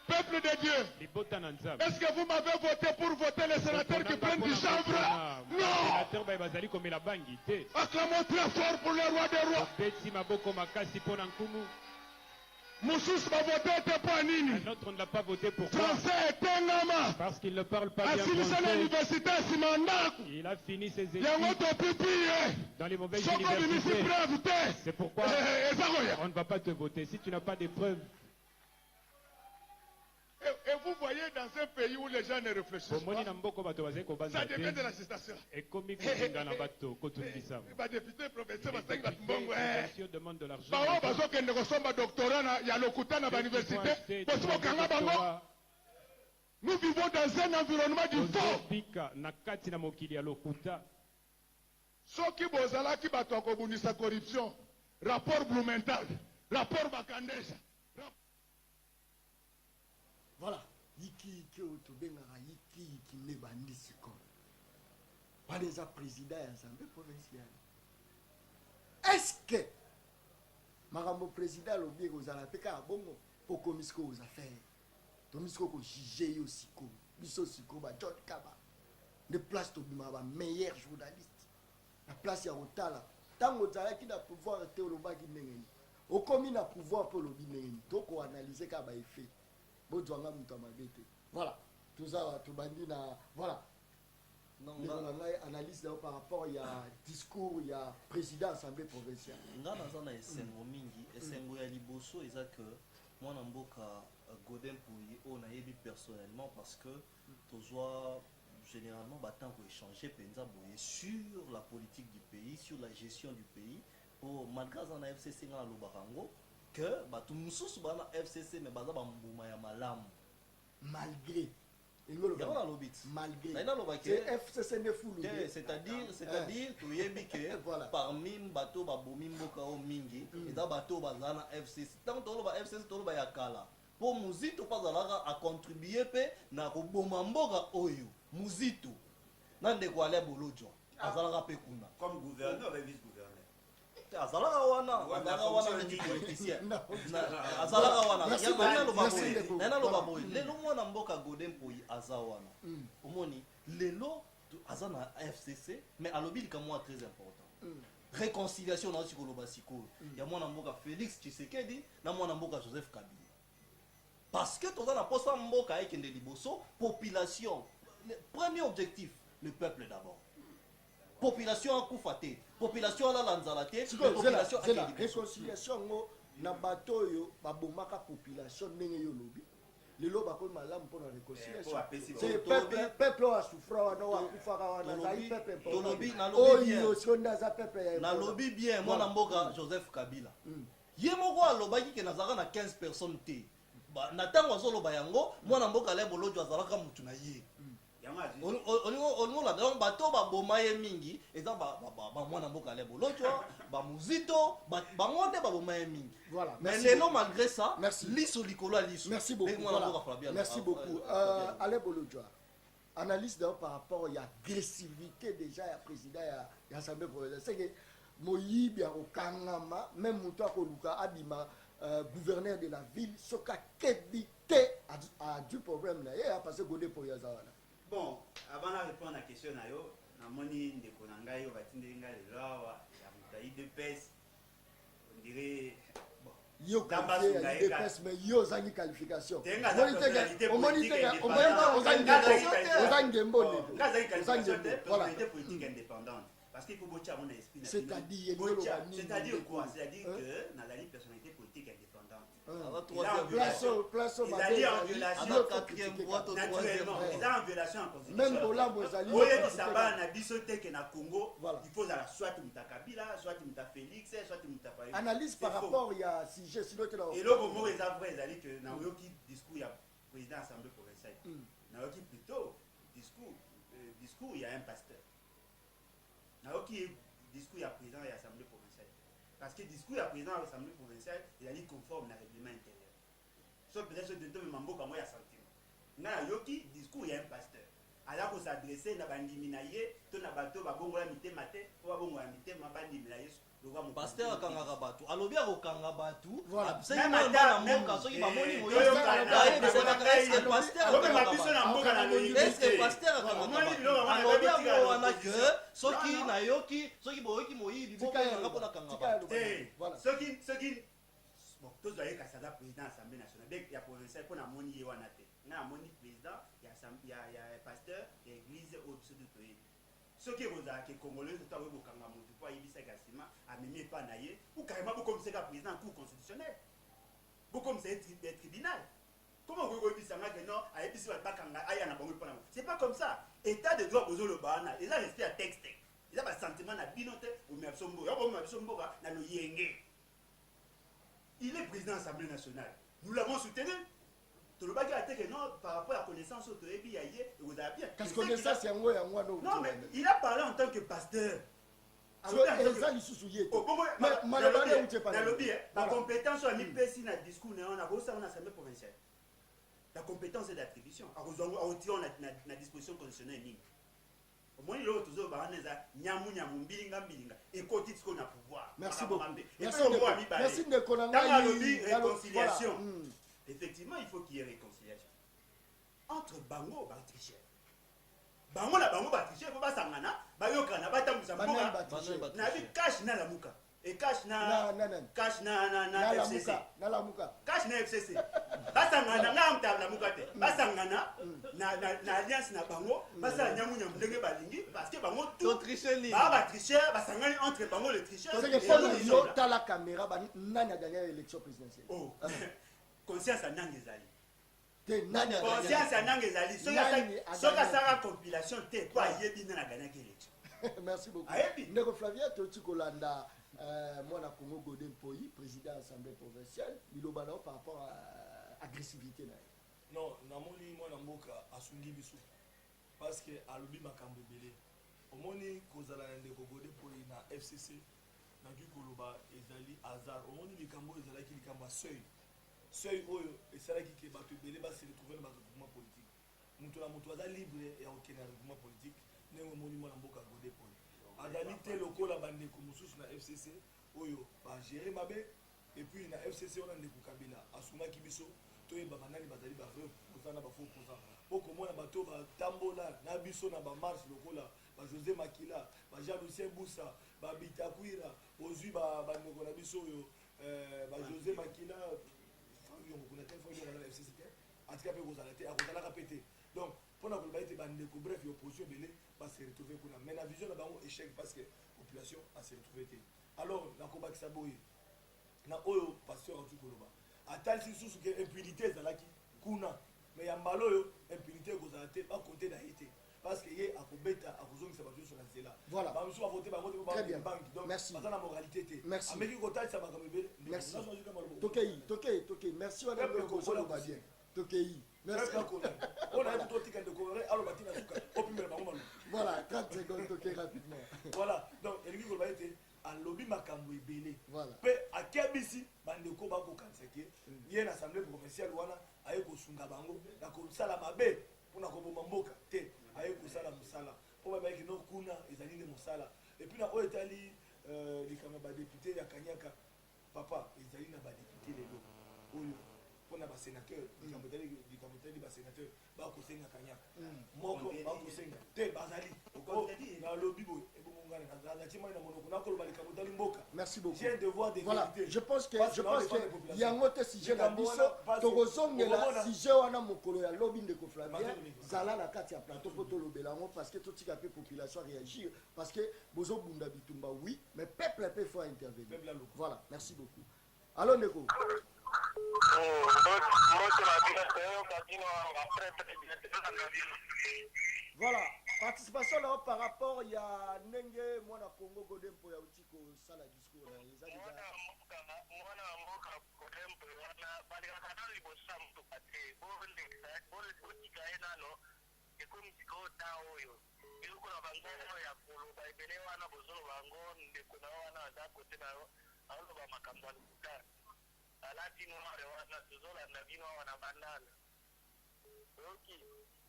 Peuple de Dieu, Libota na Nzambe. est-ce que vous m'avez voté pour voter les sénateurs qui prennent du chanvre? Non. Sénateur ba bazali komela bangi te. Acclamons très fort pour le roi des rois. Beti maboko makasi pona nkumu. Moussus m'a voté te pas nini. Un autre ne l'a pas voté pourquoi? Français etengama. Parce qu'il ne parle pas bien Asilisa na français. université nsima ndako. Il a fini ses Yango études topipi ye. dans les mauvaises Soko bimisi universités. preuve te. C'est pourquoi Eza koya. on ne va pas te voter. Si tu n'as pas de preuves, Et vous voyez dans un pays où les gens ne réfléchissent bomoni na pas, mboko bato bazali kobanza ça devient de te. l'agitation. Ekomi kolinga na bato kotungisa. Les députés provinciaux Les basengi bato députés mbongo. provinciaux demandent de l'argent. Baoyo bazokende kosomba doctorat na ya lokuta na Ceux qui vont bauniversité acheter bosi bokanga bango. doctorat Nous vivons dans un environnement du faux. kozobika na kati na mokili ya lokuta. Soki bozalaki bato ya kobundisa corruption, rapport Blumenthal, rapport Bakandeja. Voilà. Yiki oyo tobengaka yiki nde bandisi kono wana eza président ya assemblée provinciale. que makambo président alobi ekozala mpe kaka bongo mpo komisiko aux affaires tomisiko kojuge yo siko biso siko John Kaba de place tobima bameilleur journaliste na place ya kotala ntango ozalaki na pouvoir te olobaki ndenge nini okomi na pouvoir mpo olobi ndenge nini tokoanalyse kaka baeffet bozwanga moto ya mabe te voilà toza tobandi na voilà analyse par rapport à discours ya président assemblée provinciale nga naza na esengo mingi esengo ya liboso eza que mwana mboka Godin Pouye oyo nayebi personnellement parce que tozwa généralement batango échanger penza boye sur la politique du pays, sur la gestion du pays pour malgré ça na FCC nga lobaka ngo que batu mususu bana FCC mais baza bambuma ya malamu malgré malgré FCC ne fou c'est-à-dire toyebi que parmi bato babomi mboka o mingi eza bato baza na FCC tant toloba FCC toloba ya kala po muzito pazalaka a contribuer pe na koboma mboka oyo muzito na ndeko ale bolojwa azalaka pe kuna comme gouverneur et vice-gouverneur azalaka wana neti politicien azalaka wana nana loba boye lelo mwana mboka Godin Pouye aza wana omoni lelo aza na FCC mais alobi likamwa très important réconciliation na sikoloba sikoyo ya mwana mboka Félix Tshisekedi na mwana mboka Joseph Kabila parce que toza na posa mboka ekende liboso population le premier objectif le peuple d'abord population akufa te population alala nzala te population réconciliation ngo na bato oyo babomaka population ndenge yo lobi lelo bakomi malamu mpona réconciliation peuple oyo asufra wana oyo akufaka wana azali peuple oyo sionde aza peuple ya nalobi bien mwana mboka Joseph Kabila ye moko alobaki ke nazalaka na 15 personnes te na ntango azoloba yango mwana mboka ale bolojwa azalaka mutu na ye olingola donc bato baboma ye mingi eza mwana mboka ale bolojwa bamuzito bango nde baboma ye mingi mais lelo malgré ça liso likolo ya liso merci beaucoup ale bolojwa analyse d'abord par rapport à l'agressivité déjà ya président ya assemblée provinciale c'est que moyibi akokangama même moto akoluka abima gouverneur de la ville soka kebite a du problème là et parce que Godin Pouye azawana bon avant de répondre à la question na yo na moni ndeko na ngai yo batindeli ngai lelo awa ya motayi de pes on dirait yo qualifié mais yo zangi qualification politique indépendante parce qu'il faut botter mon esprit c'est-à-dire quoi c'est-à-dire que dans la personnalité politique indépendante place c'est-à-dire en violation naturellement ils ont en violation en constitution même Bolambo ezali oye bisaba na biso teke na Congo il faut la soit muta Kabila soit muta Félix soit muta Faye analyse par rapport ya sujet sinon que et le moment ils ont vrai ezali que na yoki discours ya président assemblée provinciale na yoki plutôt discours il y a un pasteur na yoki discours ya président ya assemblée provinciale parce que discours ya président ya assemblée provinciale il a dit conforme na règlement intérieur sauf peut-être de tout mambo comme ya sentiment na yoki discours ya un pasteur ala ko s'adresser na bandimi na ye to na bato babongola mitema te po babongola mitema bandimi na yesu pasteur akangaka bato alobi akokanga bato soki bamoni alobi yango wana ke soki nayoki soki boyoki moyibi bokanga mpona kanga bato soki tozwa ye kasi aza président assemblée nationale ya provinciale mpo namoni ye wana te nga namoni président ya pasteur ya église oyo biso totoyebi soki ekozalaka congolais to akoki kokanga motu mpo ayebisaka nsima amemi epa na ye ou carrément bokomisaka président cour constitutionnelle bokomisa ye tribunal comment okoki koyebisanga ke non ayebisi bato bakanga aya na bango mpona c'est pas comme ça état de droit bozoloba wana eza respect ya texte eza basentiment na bino te omema biso mboka yakomema biso mboka na loyenge il est président de l'Assemblée nationale nous l'avons soutenu tolobaki ate que non par rapport à la connaissance otoyebi ya ye ekozala bien parce que connaissance yango yango non mais il a parlé en tant que pasteur eza lisusu ye nalobi la compétence oyo amipesi na discours na yo nakosanga na assemblée provinciale la compétence et d'attribution akozwa aotira na disposition constitutionnelle nini Moi, il y a toujours et côté ce qu'on a pouvoir. Merci beaucoup. Merci de réconciliation. Effectivement, il faut qu'il y ait réconciliation. Entre Bango et Batrichel. Bango na Bango Batrichel, il faut pas s'angana. Bayokana, Batamousamboka. Nabi cash na la muka. Et cash na FCC. Cash na FCC. Basangana ngamta la muka te. Basangana na alliance na Bango, basa nyamu ndenge balingi parce que Bango tout tricher ba tricher, basangani entre Bango le tricheur. C'est que pour yo ta la caméra ba nani a gagné l'élection présidentielle. Oh. Conscience à Nangezali. Conscience à Nangezali. Soka sara compilation te quoi yebi na gagné l'élection. Merci beaucoup. Ndeko Flavia Toti Kolanda moi na Congo Godem Poyi, président de l'Assemblée provinciale, Milobana par rapport à agressivité na. Non, namoni moi na mboka asungi biso. Parce que alobi makambo belé. Omoni kozala ndeko Godem Poyi na FCC na kikoloba ezali hasard. Omoni likambo ezalaki likambo seuil. Seuil oyo esalaki ke bato ebele basi retrouver na regroupement politique. Mutu na mutu aza libre ya okena regroupement politique. Ndenge omoni mwana mboka Godem Poyi. Azali te lokola bandeko mosusu na FCC oyo bagere mabe et puis na FCC on a ndeko Kabila asungaki biso toyeba banani bazali ba reposant na ba faux posant poko mona bato ba tambola na biso na ba marche lokola ba José Makila ba Jean Lucien Boussa ba Bitakwira ozui ba bandeko na biso oyo ba José Makila fangi on connaît fangi na FCC atika pe kozala te akozala ka pété donc pour la globalité bandeko bref opposition belé va se retrouver kuna mais la vision na bango échec parce que population a se retrouver te alors na komba kisaboye na oyo pasteur en tout koloba atal si sous que impunité zalaki kuna mais ya mbalo yo impunité kozala te ba compter na été parce que yé akobeta akozongisa bato sur la zela voilà ba musu voter ba voter ba banque donc merci ça la moralité te merci ameki kotal ça ba comme belé merci Tokei merci on a bien Tokei merci on a tout tika de Corée alors batina suka opimela bango malu voilà 30 secondes Tokei rapidement voilà donc elingi koloba ete alobi makambo ebele voilà pe akebisi bandeko bakokanisa ke ye na assemblée provinciale wana aye kosunga bango na kosala mabe mpona koboma mboka te aye kosala mosala mpo babayaki no kuna ezali nde mosala epuis na oyo etali likambo ya badepute ya kanyaka papa ezali na badepute lelo oyo mpona basénateur likambo etali basénateur bakosenga kanyaka moko bakosenga te bazali nalobi boye ebomongana natimai na monoko nakoloba likambo etali mboka. Merci beaucoup. J'ai un devoir de voilà vérité. je pense que yango te sujet na biso tokozongela sujet wana mokolo ya lobi ndeko Flavien zala na kati ya plateau po tolobela yango parce que totika pe population réagir parce que bozobunda bitumba oui mais peuple peut faut intervenir voilà merci beaucoup allô ndeko voilà participation là par rapport ya ndenge mwana Congo Godem Poyi utiko sala discours na eza déjà mwana mboka Godem Poyi wana balikaka libosa mutu pate botika ye nano ekomi sikoyo ta oyo eloko na bango ya koloba ebele wana bozoloba yango ndeko na wana aza kote na yo aoloba makambo ya lokuta alati noire wana tozolanda bino awa na bandana oyoki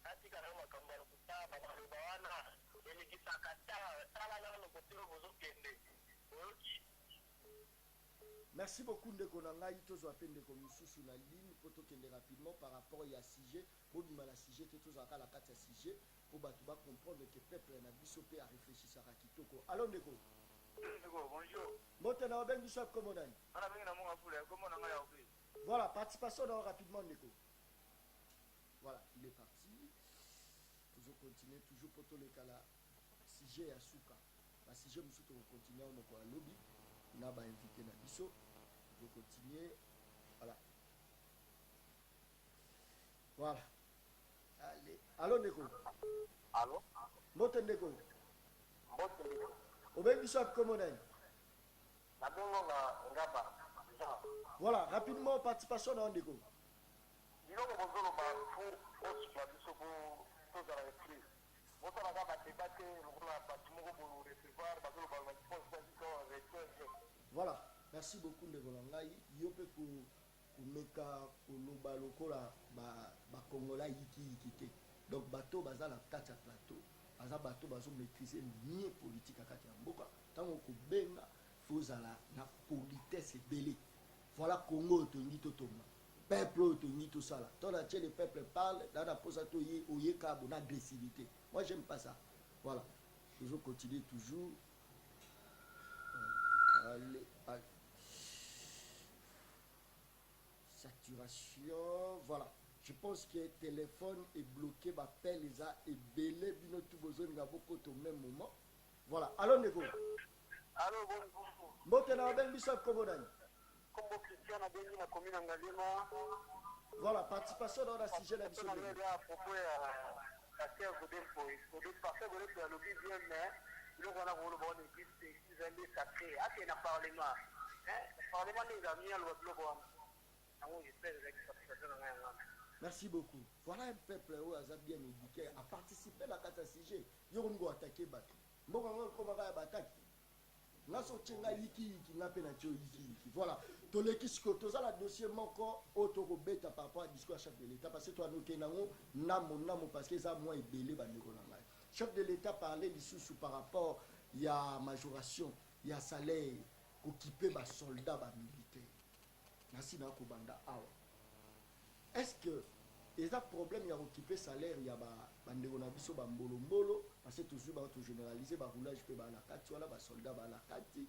atika nayo makambo ya lokuta bamaloba wana elekisaka tala nano kotero bozokende oyoki. Merci beaucoup ndeko na ngai tozwa pe ndeko mosusu na ligne po tokende rapidement par rapport ya sujet bobima na sujet te tozwaka la kati ya sujet po bato bacomprendre que peuple na biso pe arefléchisaka kitoko alo ndeko bonjour moto na obengi biso komo nani voilà participation na rapidement ndeko voilà il est parti toujours continuer toujours po tolekala sujet ya suka ba sujet mosusu tokocontinue moko ya lobi na ba invité na biso je continue voilà voilà allez allô ndeko allo mbote ndeko obengi biso komo nani na bongo na ngaba voilà rapidement participation na ndeko biloko bozoloba fu osuka biso po tozala reprise bosalaka badeba te lokola bato moko borecevoir bazoloba voilà merci beaucoup ndeko na ngai yo mpe komeka koloba lokola bakongola yiki te donc bato baza na kati ya plateau aza bato bazo maîtriser mieux politique akati ya mboka tango kobenga fozala na politesse ebele. Voilà Congo tongi totonga peuple tongi tosala tona tie le peuple parle dans la pose to oye ka bon agressivité. Moi j'aime pas ça. Voilà, toujours continuer toujours allez, allez. Saturation, voilà. Je pense que le téléphone est bloqué, m'appelle les a et belé bino tout besoin de beaucoup au même moment. Voilà. Allô Nego. Allô, bonjour. Mbote na ben biso comme dani. Comme Christian a bien dit la commune en Galima. Voilà, participation dans la sujet la biso. On est là pour la terre de défaut. Pour des parfaits de le lobby bien mais nous on a voulu voir des petits amis sacrés. Ah c'est un parlement. Hein? Le parlement des amis à l'autre. Merci beaucoup. Voilà un peuple où a bien éduqué à participer à la catastrophe. Yorongo attaqué bateau. Mbongo comment va attaquer? Naso tchenga yiki na pena tio yiki. Voilà. Toleki siko tozala dossier moko otoko beta par rapport à discours chef de l'État parce que toi nous kenango namo parce que ça moi ebele bandeko na ngai. Chef de l'État parlait lisusu par rapport il y a majoration, il y a salaire occupé ba soldats ba militaires. Nasi na ko banda awa. Est-ce que il y a problème, il y a occupé salaire, il y a bandeko na biso ba mbolo parce que toujours ba tout généraliser ba roulage pe ba la kati wala ba soldat ba la kati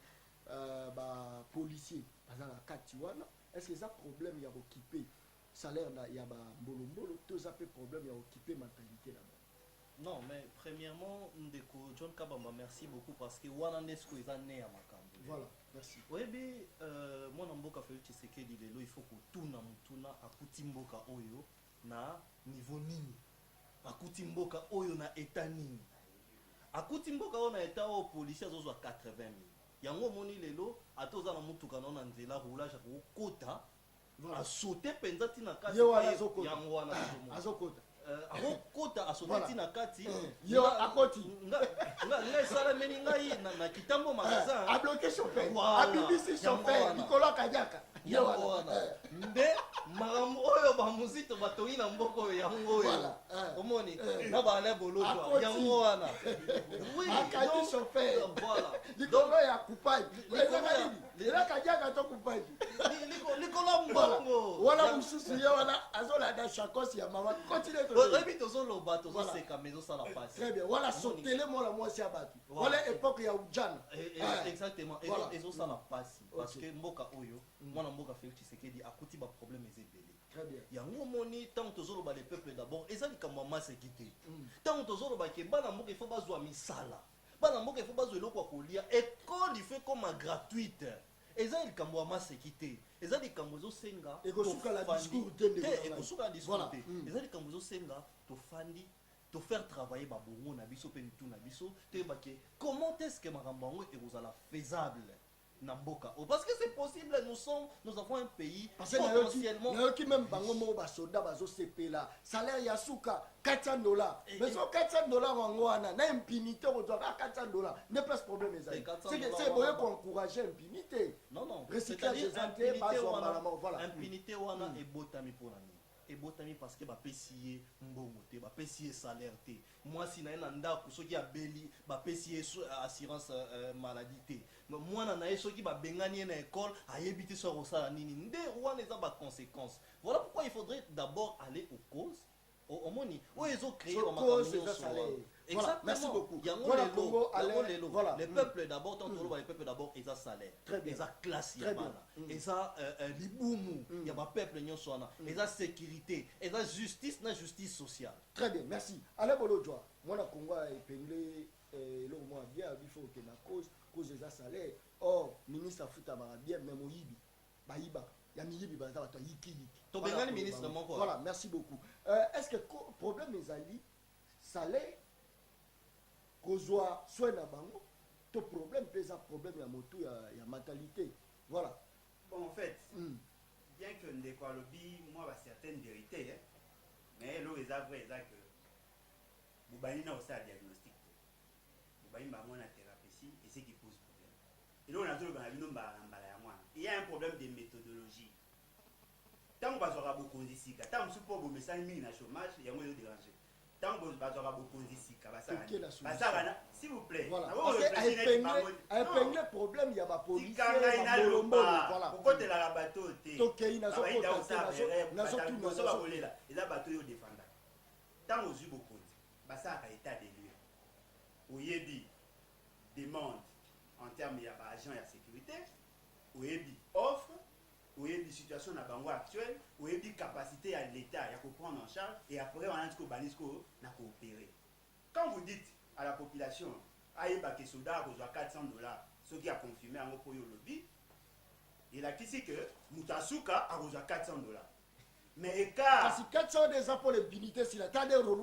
ba policier ba la kati wala. Est-ce que ça problème il y a occupé salaire il y a ba mbolo tout ça peut problème il y a occupé mentalité là-bas. Non, mais premièrement, Ndeko John Kabamba, merci beaucoup parce que Wananesco est né à Makambo. Voilà, merci. Oui, mais moi, Namboka Félix Tshisekedi, il faut que tout na akutimboka oyo na niveau nini. Akutimboka oyo na état nini. Akutimboka oyo na état o policier zozo 80 000. Yango moni lelo atoza na mutuka na nzela roulage ko kota. A sauter penza tina kati yango wana azokota. Akota asoteti na kati yo akoti nga sala meni ngai na kitambo magasin a bloqué chauffeur a bibisi chauffeur Nicolas Kadiaka yo wana nde marambo oyo ba muzito batongi na mboko yango oyo omoni na ba ale boloko yango wana oui akati chauffeur voilà Nicolas ya coupaille Nicolas Kadiaka to coupaille Nicolas mbongo wala mususu yo wana azola da chakos ya mama continue. Rebi tozo loba tozo seka mezo sala passe. Très bien. Voilà sotele moi la mwasi abatu. Voilà époque ya ujana. Exactement. Ezo sala passe parce que mboka oyo mwana mboka Félix Tshisekedi akuti ba problème ezebele. Très bien. Yango moni tant tozo loba les peuples d'abord ezali kama masekité. Tant tozo loba ke bana mboka il faut bazwa misala. Bana mboka il faut bazwa eloko kolia école il fait comme gratuite. Eza likambo ya masekité. Eza likambo ezosenga ekosuka la discours te ekosuka la discours te. Eza likambo ezosenga tofandi to faire travailler babongo na biso pe tout na biso te bake comment est-ce que makambo yango ekozala faisable na mboka parce que c'est possible nous avons un pays potentiellement qui même bango mo ba soda bazo sepela salaire ya suka $400 mais so $400 wango wana na impunité au doit $400 ne place problème ezali c'est boye ko encourager impunité non recyclage des santé voilà impunité wana ebotami pona ni ebotami parce que bapesi mbongo te bapesi salaire te mwasi na ye na ndako soki abeli bapesi assurance maladie te mwana na ye soki babengani ye na école ayebi te so akosala nini nde wana eza baconséquence. Voilà pourquoi il faudrait d'abord aller aux causes omoni oyo ezocréer voilà, merci beaucoup. Voilà, les peuples d'abord, tant que les peuples d'abord, ils ont salaire, ils ont classe, ils ont libumu, il y a un peuple nyonsona, ils ont sécurité, ils ont justice, na justice sociale. Très bien, merci. Allez bolo joie. Moi na Congo épinglé le mois bien il faut que la cause ils ont salaire. Or ministre Afuta bien même oyibi, bayiba. Ya miyibi baza bato yiki. To bengani ministre moko. Voilà, merci beaucoup. Est-ce que problème ezali salaire kozwa soit na bango to problème pesa problème ya moto ya mentalité. Voilà. Bon, en fait, bien que ndeko alobi moi ba certaines vérités mais lo eza vrai eza que bubani na osa diagnostic. Bubani ba mona thérapie et c'est qui pose problème. Et là on a tout le bino mbala ya mwana. Il y a un problème de méthodologie. Tant que bazora beaucoup ici, tant que support bo message mini na chômage, il y a moins de déranger. tant que bazwaka bokonzi sika Toke la solution. basala s'il vous plaît Voilà. na bo Parce que réfléchir épingler problème il y a pas policier tikangai na bolombo loba voilà. kokotelaka bato te Tokei nazo kota nazo bakolela eza bato oyo défendaka ntango ozwi bokonzi basalaka état des lieux oyebi demande en termes ya baagent ya sécurité oyebi offre oyebi situation na bango actuelle oyebi capacité ya l'état ya prendre en charge et après on a dit que na coopérer. Quand vous dites à la population ayeba ke soda kozwa $400 ce qui a confirmé en po yo lobby il a dit que mutasuka a kozwa $400 mais écart parce que 400 déjà pour les binités si la tade rolu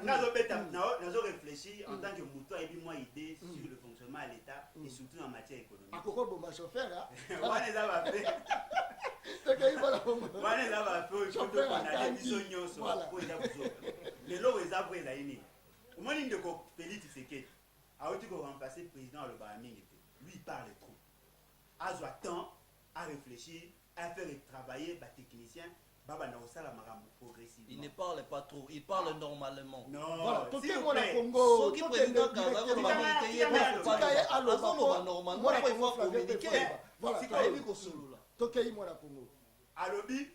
nazo réfléchir en tant que muto ayebi moi idée sur le fonctionnement à l'état et surtout en matière économique akoko bomba chauffeur wana eza ba fait tokei voilà bomba wana eza ba fait ko to na biso nyonso ko eza buzo lelo eza vrai la ini omoni ndeko Félix Tshisekedi auti ko remplacer président le Bamingi lui il parle trop azwa temps à réfléchir à faire travailler les techniciens. Il ne parle pas trop, il parle normalement. Non, voilà, tout s'il le vous monde plaît. Congo, Ce qui président Kazako va communiquer, normalement, il faut communiquer. Voilà, Tokei moi la Congo. À lobby,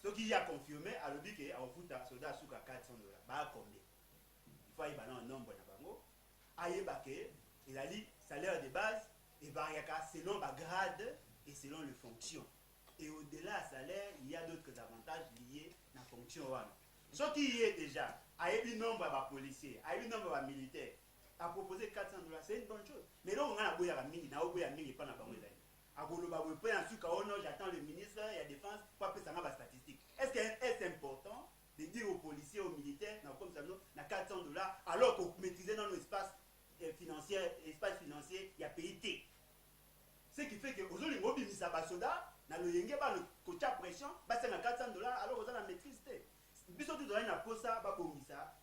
ce qui a confirmé, à lobby que au foot à soda suka $400. Bah combien? Il faut y avoir un nombre de bango. Aïe baké, il a dit salaire de base et variaka selon la grade et selon les fonctions. Et au-delà du salaire, il y a d'autres avantages liés à la fonction. Ce qui y est déjà, à un nombre de policiers, à un nombre de militaires, à proposer $400, c'est une bonne chose. Mais là, on a un mini, on a un mini, pas j'attends le ministre, il y a défense, pour appeler ça ma statistique. Est-ce que c'est important de dire aux policiers, aux militaires, comme ça, on a $400, alors qu'on maîtrisait dans nos espaces financiers, il y a PIT. Ce qui fait que aujourd'hui, on a un soda, na le yenge ba le kocha pression ba c'est na $400 alors on a la maîtrise té biso tout dans na posa ba bomisa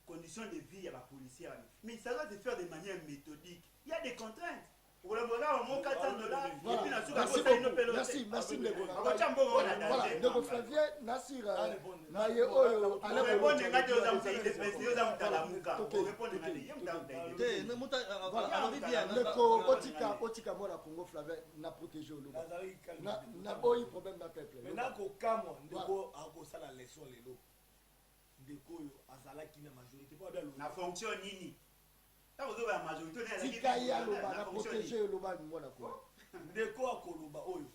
conditions de vie ya ba policiers mais ça doit se faire de manière méthodique il y a des contraintes pour le moment au moins $400 et puis na suka posa ino pelo merci de kocha mbongo na voilà de Flavien Nasira na ye oyo ale répondre ngati oza mutayi de pesi oza mutalamuka répondre ngati yem mutayi te ne muta alors bien le otika mona Congo Flavien na protéger au loba na boyi problème na peuple mais na ko kamo ndeko akosala leçon lelo ndeko yo azalaki na majorité pour na fonction nini ta ozo ba majorité na tika ya loba na protéger au loba mona ko ndeko akoloba oyo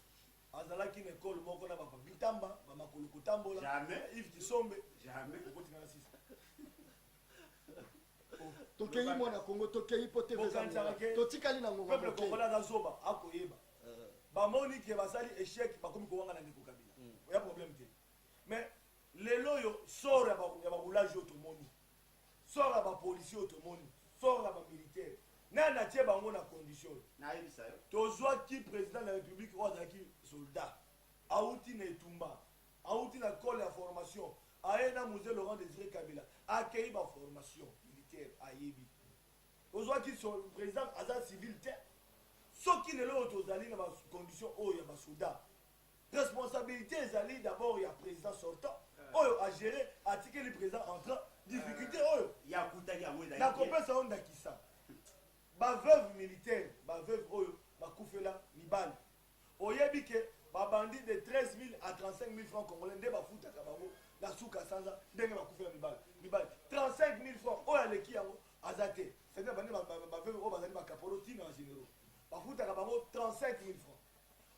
azalaki na école moko na bapa bitamba bamakolo kotambola jamais Yves Kisombe jamais okotika na sisi tokei mwana Congo tokei pote totikali na ngongo peuple congolais azoba akoyeba bamoni ke basali échec bakomi kowanga na ndeko Kabila oya problème te mais lelo yo sort ya baboulage oyo tomoni sort ya bapolisier oyo tomoni sort ya bamilitaire nani atie bango na condition nayebisa yo tozwaki président de la république oyo azalaki soldat auti na etumba auti na kole ya formation aye na musée Laurent Désiré Kabila akei baformation militaire ayebi tozwaki président aza civil te soki lelo oyo tozali na bacondition oyo ya basoda responsabilité ezali d'abord ya président sortant oyo agéré atikeli président entrant difficulté oyo yakutaki yango nakopesa oyo ndakisa baveuve militaire baveuve oyo bakufela mibali oyebi ke babandi de 13 000 à 35 000 francs congolais nde bafutaka bango na suka sanza ndenge bakufela mibali 35 000 francs oyo aleki yango aza te c'est-à-dire bandi baveuve oyo bazali bakapolo tina ba généraux bafutaka bango 35 000 francs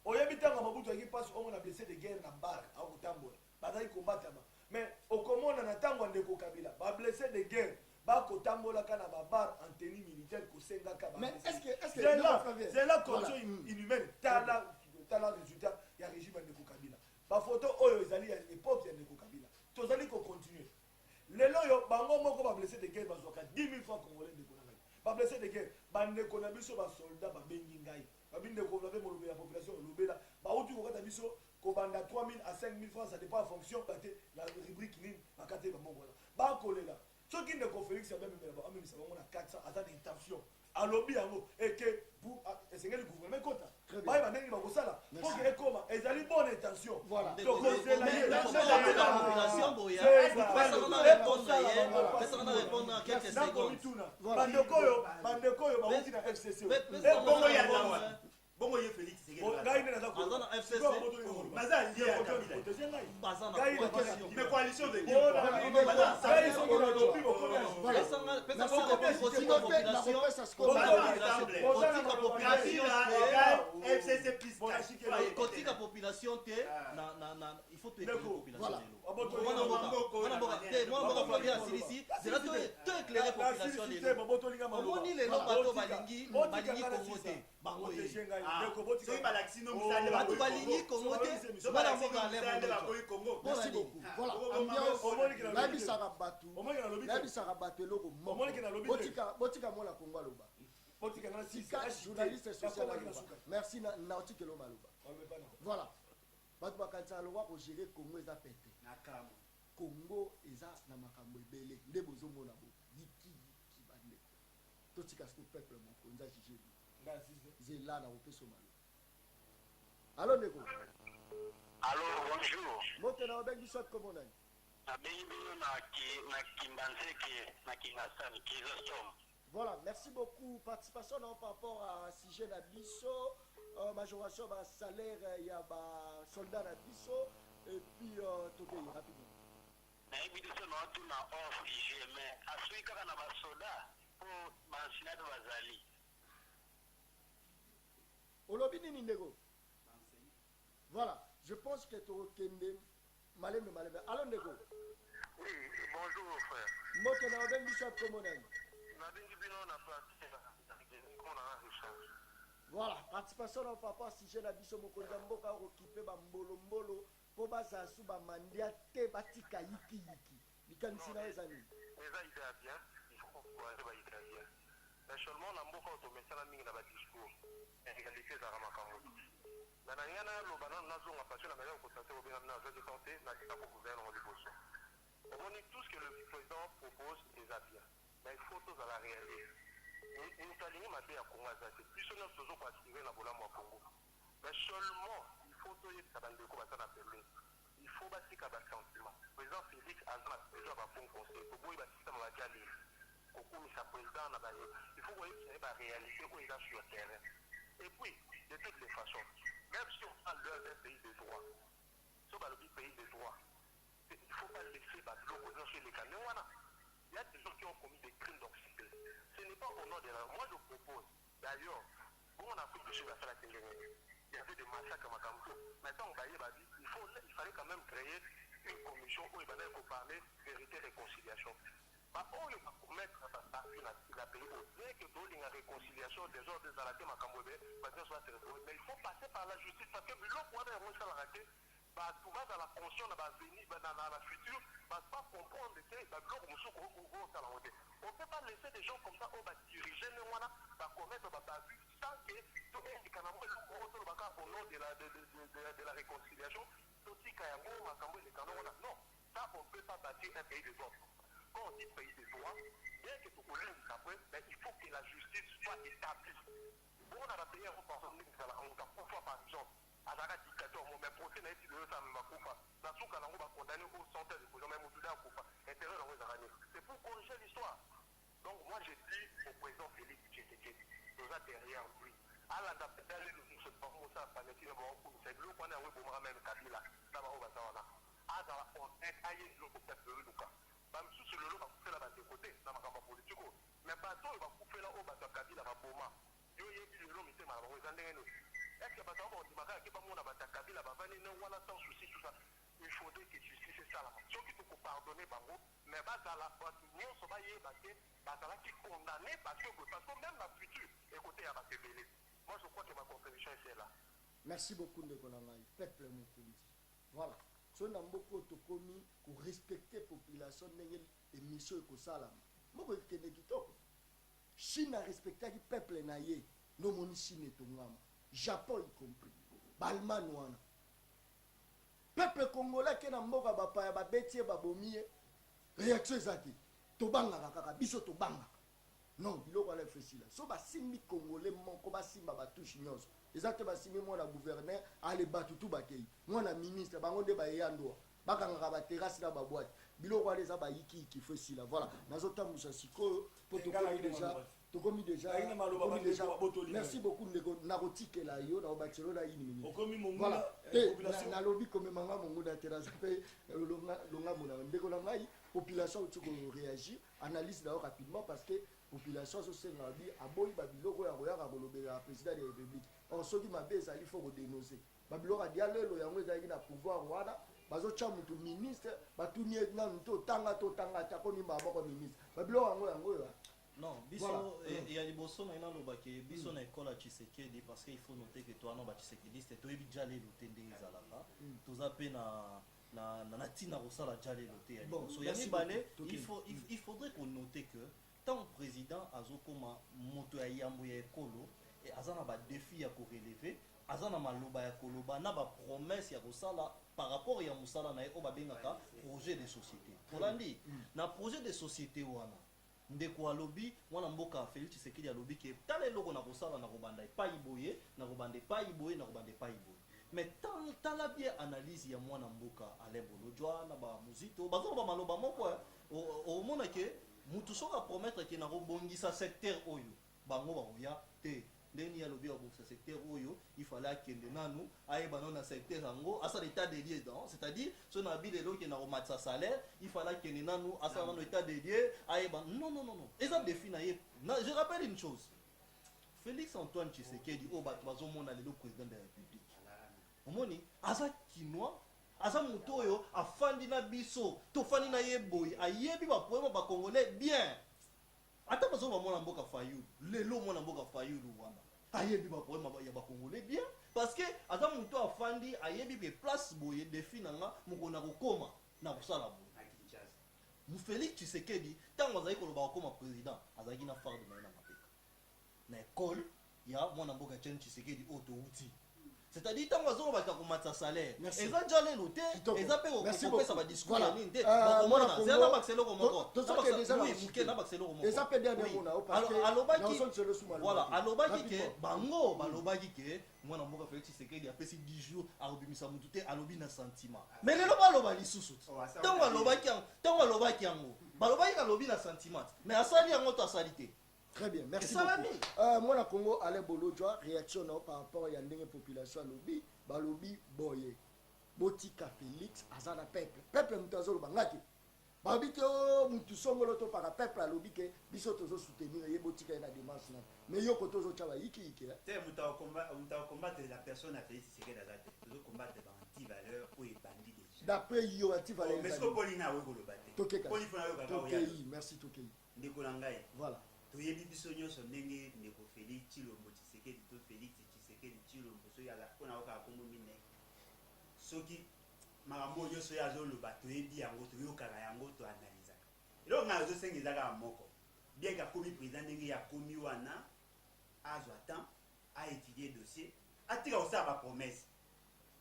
oyebi ntango mabutu ayaki mpasi omona blessé de guerre na bar akotambola bazali kombatama mais okomona na ntango ya ndeko Kabila bablessé de guerre bakotambolaka na babar en tenue militaire kosengaka c'est la condition inhumaine tala résultat ya régime ya ndeko Kabila bafoto oyo ezali ya époque ya ndeko Kabila tozali kocontinue lelo oyo bango moko bablessé de guerre bazwaka 10 000 francs congolais ndeko na ngai bablessé de guerre bandeko na biso basoldat babengi ngai babindeko babe molobe ya population olobela bauti kokata biso kobanda 3 000 à 5 000 francs ça dépend en fonction bate la rubrique nini bakate bango wana bakolela soki ndeko Félix amemisa bango na 400 aza na intention alobi yango eke esengeli gouvernement kota baye bandenge bakosala po ke ekoma ezali bonne intention Voilà. tokozela ye la population boya pesa na répondre en quelques secondes. bandeko oyo bauti na FCC bongo ya lawa bongo ye Félix ngai nde naza Aza na FCC naza lié à Kabila baza na Ngai na coalition. mais coalition de qui Pesa soko kotika population. FCC plus Kotika population te na il faut te population Voilà. lelo. Mwana mboka Flavien Asilisi, c'est là to éclairer population lelo. Omoni lelo bato balingi Congo te. Bango ye. Bato balingi Congo te. Mwana mboka Alain. Merci beaucoup. Voilà. Ambiance. Nabisaka batu. Nabisaka batu eloko moko. Botika mona Congo aloba. Sika journaliste social aloba. Merci na otikelo maloba. Voilà. Bato bakanisa aloba ko gérer Congo eza pete. Congo eza na makambo ebele. Nde bozomona bo. Yiki bande. Totika ce peuple moko nza jije. Zela na opeso malo. Allô Neko. Allô, bonjour. Moto na obengi soit comme nani. Nabengi bino na Kimbanzeke na Kingasani Kizosom. Voilà, merci beaucoup. Participation par rapport à sujet na biso, majoration ba salaire ya ba soldat na biso et puis toke rapidement. Na ebidiso na watu na off IGM. Asui kaka na ba soldat pour mansinado bazali. Olobi nini ndeko? Voilà, je pense que tokende maleme. Allô ndeko. Oui, bonjour frère. Moto na obengi soit comme nani. Nabengi bino na partie na rechange. Voilà, participation par rapport à sujet na biso mokonza mboka okipe ba mbolo po baza su ba mandia te batika yiki. Bikanisi na ezani. Eza idée bien, il faut encourager ba idée bien. Mais seulement na mboka otomesala mingi na ba discours. Égalité za ramakango. Mais na ngana lo banan na zonga parce que la meilleure constater au bien na zone de santé na kita pour gouvernement de bosso. On dit tout ce que le président propose déjà bien. Mais il faut tous à la réalité. Nous t'aligner ma paix à Congo Azate. Plus on a toujours pour aspirer la bola à Congo. Mais seulement, il faut tout y être de quoi ça appelle. Il faut bâtir un sentiment. Le président Félix Azat, déjà va bon conseil. Pour vous, il va système va dire les. Au cours de sa président, il faut voir qu'il y a une réalité où il est sur le terrain. Et puis, de toutes les façons, même si on parle d'un pays de droit, si on parle du pays de droit, il ne faut pas laisser l'opposition sur les canaux. Il y a des gens qui ont commis des crimes d'occupation. Ce n'est pas au nom de la... Moi, je propose, d'ailleurs, bon, on a pris du sujet à la télé. Il y avait des massacres à Makamto. Maintenant, on va y aller, il fallait quand même créer une commission où il va parler vérité et réconciliation. Bah, on va promettre la pays au bien que dans la réconciliation des ordres des Alatés Makambobe, mais il faut passer par la justice parce que l'autre point de la raté, bah, tout va dans la conscience, dans la future, bah, pas comprendre que bah, l'autre on ne peut pas laisser des gens comme ça, on va diriger, on va commettre bah, vue sans que tout le monde au nom de la réconciliation, tout ce qu'il y a non, ça on ne peut pas bâtir un pays de droit. Quand on dit pays de droit, bien que tout le monde mais il faut que la justice soit établie. Bon, on a payé un repas par exemple. À la dictateur, mon procès n'a été de ça, ma coupa. La souka n'a pas condamné aux centaines de gens, même au Soudan, intérêt dans les araignées. C'est pour corriger l'histoire. Donc, moi, j'ai dit au président Félix Tshisekedi, nous a derrière lui. À la date d'aller nous se former ça, par les filles, c'est le qu'on a eu pour même Kabila. Ça va, on va ça, on a. À la honnête, aïe, le coup de Luka. Même si le lot va couper là-bas de côté, dans ma campagne politique. Mais bateau, il va couper là-haut, parce que Kabila va pour moi. Yo, il y a eu le lot, mais c'est mal, on va en est-ce que parce qu'on dit que on a battu Kabila, voilà sans souci tout ça. Il faudrait que justice c'est ça là. Ceux qui peuvent pardonner Bango, mais bah dans la opinion ça va y battre, bah dans la qui condamné parce que même la future, écoutez à battre belé. Moi je crois que ma contribution est là. Merci beaucoup de Konangai, peuple Mukundi. Voilà. So na mboko tokomi ko respecter population ndenge émission ko sala. Moko kende kitoko. Chine a respecté le peuple na ye. No moni Chine to ngama. Japon y compris, Balman wana. Peuple congolais qui est dans mboka ba bêtier ba bomie réaction ezaki. Tobanga kaka biso tobanga. non biloko wana efesila so basimbi congolais moko basimba batushe nyonso eza te basimbi mwana gouverneur ale bato tu bakei mwana ministre bango nde bayeya ndoa bakangaka baterasi na babwate biloko wana eza bayikiyiki efesila voilà nazotambusa sikoyo mpo tokomi déjà merci beaucoup ndeko nakotikela yo na obakelo na ini minute voilà nalobi komemanga monguna te naza mpe longa mona ndeko na ngai population otiko réagir analyse na yo rapidement parce que population azosenga bi aboyi babiloko ya koyaka kolobela président de république or soki mabe ezali fo kodénoncer babiloko adia lelo yango ezalaki na pouvoir wana bazotya mutu ministre batuni nanu totanga takonimba moko ministre babiloko yango yo non biso ya liboso na ina lobaki biso na école ya Tshisekedi parce que il faut noter que toi non ba Tshisekedi c'est toyebi jale lotende ezalaka toza pe na tina kosala jale lote ya liboso ya mibale il faudrait qu'on note que tant président azokoma moto ya yambo ya ekolo aza na ba défi ya korelever aza na maloba ya koloba na ba promesse ya kosala par rapport ya mosala na ye o babengaka projet de société olandi na projet de société wana ndeko alobi mwana mboka Félix Tshisekedi alobi ke tala eloko na kosala na kobanda epai boye na kobanda epai boye na kobanda epai boye mais tala bien analyse ya mwana mboka Alain Bolojwa na ba muzito bazo ba maloba moko o mona ke mutu soka promettre ke na kobongisa secteur oyo bango bakoya te ndeni ya lobi ya bongisa secteur oyo il fallait akende nanu ayeba na secteur yango asa l'état de lieu dans c'est-à-dire so na bilelo ke na komatsa salaire il fallait akende nanu asa na état de lieu ayeba non eza défi na ye je rappelle une chose Félix Antoine Tshisekedi o bato bazomona lelo président de la République omoni aza kinois aza moto oyo afandi na biso tofandi na ye boye ayebi bapoema bakongolais bien ata bazoma mwana mboka Fayulu lelo mwana mboka Fayulu wana ayebi bapoema ya bakongolais bien parce que aza moto afandi ayebi pe place boye défi nanga mokona kokoma na kosala boye Félix Tshisekedi tango azali koloba kokoma président azalaki na farde na ye na mapeka na école ya mwana mboka Etienne Tshisekedi oto uti c'est-à-dire tant que on va commencer salaire et ça déjà les noter et ça peut on ça va discuter ni ndé donc c'est là baxelo comme encore oui muke na baxelo comme et ça peut dire des mots parce que alobaki voilà alobaki ke bango balobaki ke mwana mboka Félix Tshisekedi a passé 10 jours à obimisa mutu te alobi na sentiment mais lelo baloba lisusu tant alobaki yango balobaki alobi na sentiment mais asali yango to asalite. Très bien, merci beaucoup. Moi, na Congo, Alain Bolojwa, réaction par rapport à la population lobby, balobi boye. Botika Félix, azana peuple. Peuple mutazo bangaki. Babi ke mutu songolo to para peuple lobby ke biso tozo soutenir ye botika na démarche na. Mais yo kotozo chaba iki. Te muta combattre la personne a Félix Tshisekedi azate. Tozo combattre ba anti-valeur ou bandi déjà. D'après yo anti-valeur. Mais ce que Polina we kolobate. Polina we merci Tokei. Ndeko nangai. Voilà. toyebi biso nyonso ndenge ndeko Félix Tshilombo Tshisekedi to Félix Tshisekedi Tshilombo so yala kona oka kombo mine soki makambo nyonso ya zoloba toyebi yango toyokaka yango to analyse eloko nga azosengezaka moko bien ka komi président ndenge ya komi wana azwa temps a étudier dossier atika osala ba promesse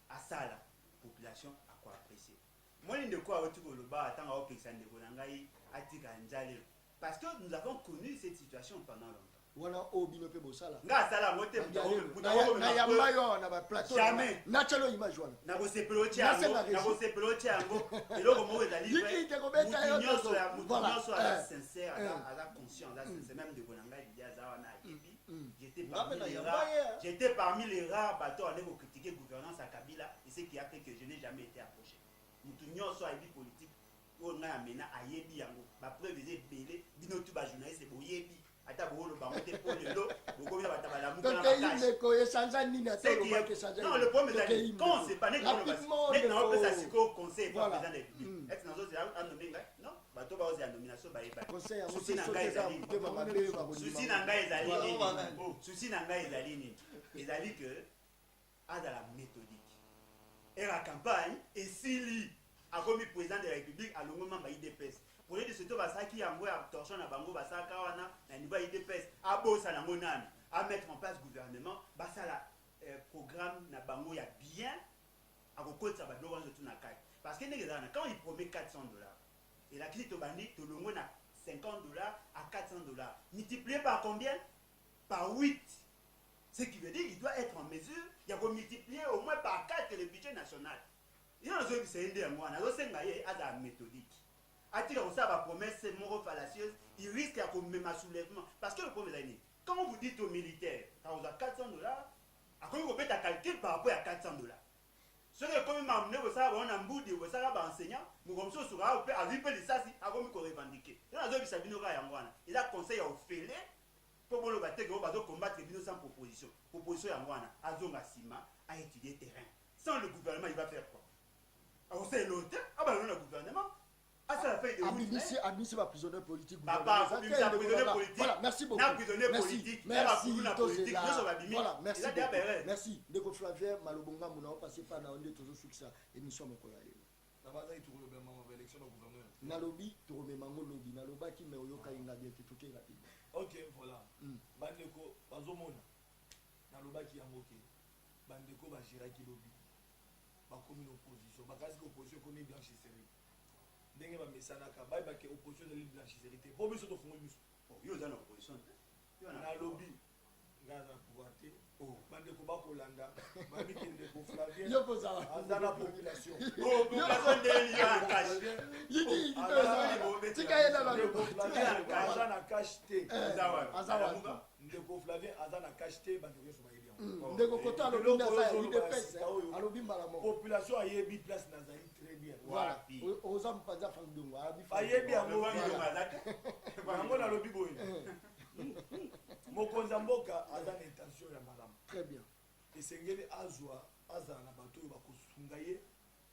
asala population akwa apprécier moi ndeko awoti koloba atanga opekisa ndeko na ngai atika njale. Parce que nous avons connu cette situation pendant longtemps. Voilà, au binope bosala. Nga sala mote na yambayo na ba plateau. Jamais. Na chalo image wana. Na ko sepeloche yango. Eloko mo ezali vrai. Nyonso ya mutu nyonso ala sincère, ala conscient, ala sincère même de konanga dia za wana akibi. J'étais parmi les rares bateaux à ko critiquer gouvernance à Kabila et ce qui a fait que je n'ai jamais été approché. Mutu nyonso a vie politique. On a amené à yebi yango ba preuve est belé bino tu ba journaliste boyebi ata bolo ba monter pour le lot boko ba tabala muka na tâche ko esanza nini ata lo ke sanza non le problème est quand c'est pas net na on peut ça siko conseil pour président de République est dans autres en nommé non ba to ba oser nomination ba yeba conseil souci na ngai ezali souci na ngai ezali souci na ngai ezali ni ezali que à la méthodique et la campagne et si a commis président de la République à l'ongoma ba IDPS pour les de ce basa qui a envoyé à torchon na bango basa kawana na niveau IDPS a bossa na monane à mettre en place gouvernement basa la programme na bango ya bien à côté ça ba do wanzo tout na kai parce que quand il promet $400 et la crise to bandi to longo na $50 à 400 $. Multiplié par combien? Par 8. Ce qui veut dire qu'il doit être en mesure de multiplier au moins par 4 le budget national. Il y a un autre qui s'est aidé à moi. Il y a une méthodique. A-t-il reçu la promesse morale fallacieuse, il risque de même un soulèvement. Parce que le problème est quand vous dites aux militaires, quand vous avez 400 $, à quoi vous faites un calcul par rapport à 400 $. Ce qui est comme amené au salaire, on a un bout de au salaire enseignant, nous comme ça, sur un peu, à lui, ça, si, à quoi vous revendiquer. Il y a un autre qui s'est aidé à moi. Il a conseillé au fêlé pour le battre, on va combattre sans proposition. Proposition à moi, à Zonga Sima, à étudier terrain. Sans le gouvernement, il va faire quoi? Alors c'est l'autre, ah ben le gouvernement. Ah ça fait de Administrer ma prisonnier politique. Papa, prisonnier politique. Voilà, merci beaucoup. Prisonnier politique. Merci. Voilà, merci. Merci. Ndeko Flavien Malobonga muna passer par na onde toujours fixa émission moko ya lelo. Na baza itu ko bema ma élection au gouverneur. Na lobi to remema ngo lobi na lobaki me oyoka inga bien te toke rapide. OK, voilà. Bandeko bazomona. Na lobaki ya moke. Bandeko ba jiraki lobi. Ba komi opposition, ba kasi opposition komi blanchisserie. Ndenge ba mesanaka, ba ba ke opposition de blanchisserie te. Po biso to fungo biso. Yo za na opposition. Na lobby. Ngaza pouvoir te. Bandeko ba kolanda. Ba mi kende ko Flavien. Yo poza. Azana population. Population de Lyon cash. Yiki tika yela ba ko. Azana cash te. Azawa. Ndeko Flavien azana cash te bandeko so ba yebi. Ndeko kota alobi na za IDPS. Alobi mbala mo. Population ayebi place na zali très bien. Voilà. Oza mpanza fangdungu. Ayebi yango bango na lobi boye. Mokonza mboka aza na intention ya malamu. Très bien. Esengeli azwa azala na bato oyo bakosunga ye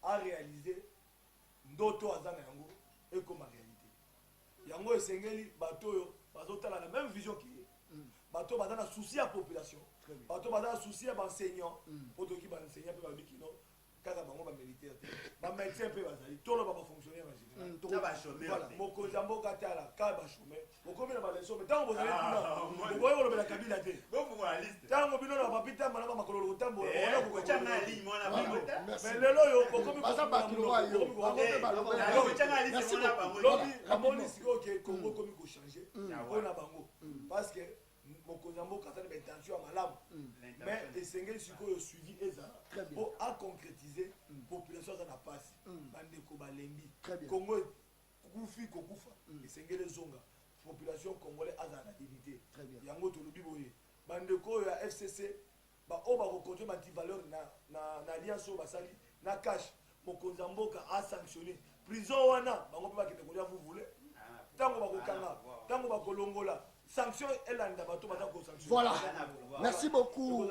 a réaliser ndoto aza na yango ekoma réalité. Yango esengeli bato oyo bazotala na même vision ki ye. Bato baza na souci ya population. Bato baza na souci ya baenseignant. Otoki baenseignant pe babiki no kaka bango ba militaire te. Ba médecin pe bazali tolo ba fonctionnaire en général. To ba chômeur. Mokonza mboka tala ka ba chômeur. Okomi na ba leçon mais tant bozali kuna. Okoyo lo bela kabila te. Bon pour la liste. Tango bino na papita mana makolo lo tambo. Ona ko changa ligne mona bangota. Mais lelo yo okomi Basa bakilo wa yo. Akote Ko balobe. changa ligne mona bango. Lobi amoni siko ke Congo komi ko changer. Ona bango. Parce que mokonza mboka tala intention ya malamu. Mais esengeli siko suivi eza pour à concrétiser population za na passe. Bandeko balembi. Congo kufi kokufa. Esengeli zonga. Population congolaise a la dignité. Yango to lobi boye. Bandeko ya FCC ba o ba ko contrôler ma valeur na alliance ba sali na cash. Mokonza mboka a sanctionné. Prison wana bango pe ba kende kolia vous voulez. Tango ba ko kanga, tango ba ko longola. Sanction elanda bato baza ko sanction. Voilà. Merci beaucoup.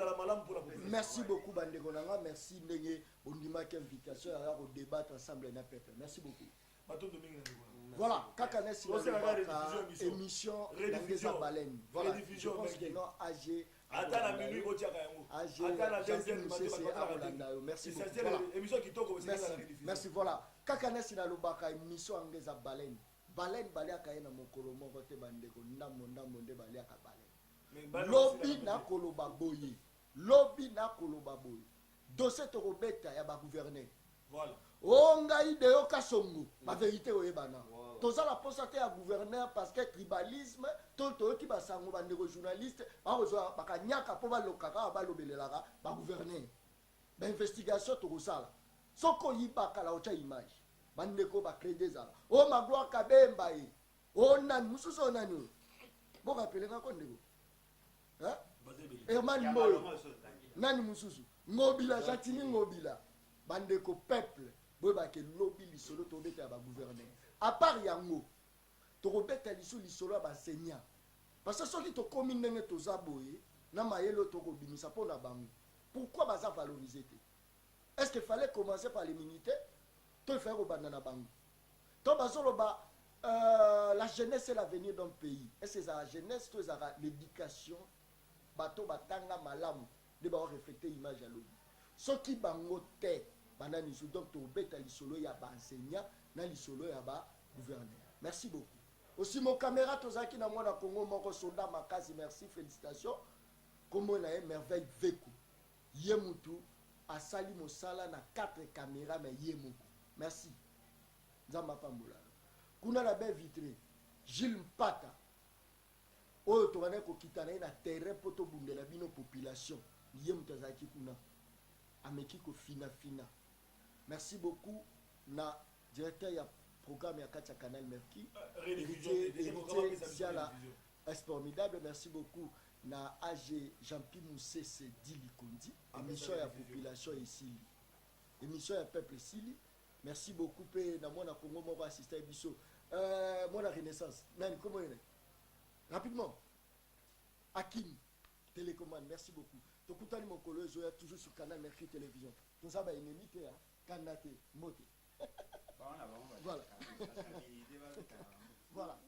Merci beaucoup bandeko nanga, merci ndenge ondimaki invitation ya ko débattre ensemble na peuple. Merci beaucoup. Bato domingue na voilà, kaka nesi émission rediffusion baleine. Voilà, je pense que non AG ata na minuit botiaka yango. Ata na deuxième merci beaucoup. Émission kitoko merci voilà. Kaka nesi na lobaka émission angeza baleine. Baleine baliaka ena mokolo moko te bandeko ndambo nde baliaka baleine. Lobby na koloba boye. Lobby na koloba boye. Dossier to robeta ya ba gouverneur. Voilà. Onga ideo kasongo la vérité oyebana toza la posa te ya gouverneur parce que tribalisme to ki basango bandeko journaliste bakozwa bakanyaka po balokaka balobelelaka ba gouverneur ba investigation to kosala soko yibaka la ocha image bandeko ba créer zala o magloire kabemba e o nani mususu o nani bo rappeler ngako ndeko hein Herman Moyo nani mususu ngobila Jatini ngobila bandeko peuple boba ke lobby lisolo to beta ba gouverneur à part yango to beta lisolo ba enseignant parce que soki to komi ndenge to zaboye na mayelo to ko bimisa pona bango pourquoi baza valoriser te est-ce qu'il fallait commencer par les militaires to faire au banana bango to bazolo ba la jeunesse et l'avenir d'un pays est-ce que la jeunesse to za l'éducation bato batanga malamu de ba refléter image ya lobby soki bango te bandani sous donc to beta lisolo ya ba enseignant na lisolo ya ba gouverneur. Merci beaucoup. Aussi mon caméra tozaki na mwana Congo moko soldat makasi merci félicitations. Comme on a merveille veku. Yemutu asali mosala na 4 caméras mais yemuku. Merci. Nzamba pambola. Kuna la belle vitrée. Gilles Mpata oyo tobandaki kokita na ye na terrain mpo tobundela bino population ye moto azalaki kuna ameki kofinafina. Merci beaucoup na directeur ya programme ya kati ya Canal Merki héritier Siala est formidable. Merci beaucoup na AG Jean-Pierre Moussese Dili Kondi émission ya population ici émission ya peuple ici. Merci beaucoup pe na mwana Congo moko assistant biso mwana Renaissance nani comment il est rapidement Hakim télécommande. Merci beaucoup. Tokutani mokolo ezoya toujours sur Canal Merki télévision. Tout ça ba ennemi te kanate mote. Voilà. Voilà.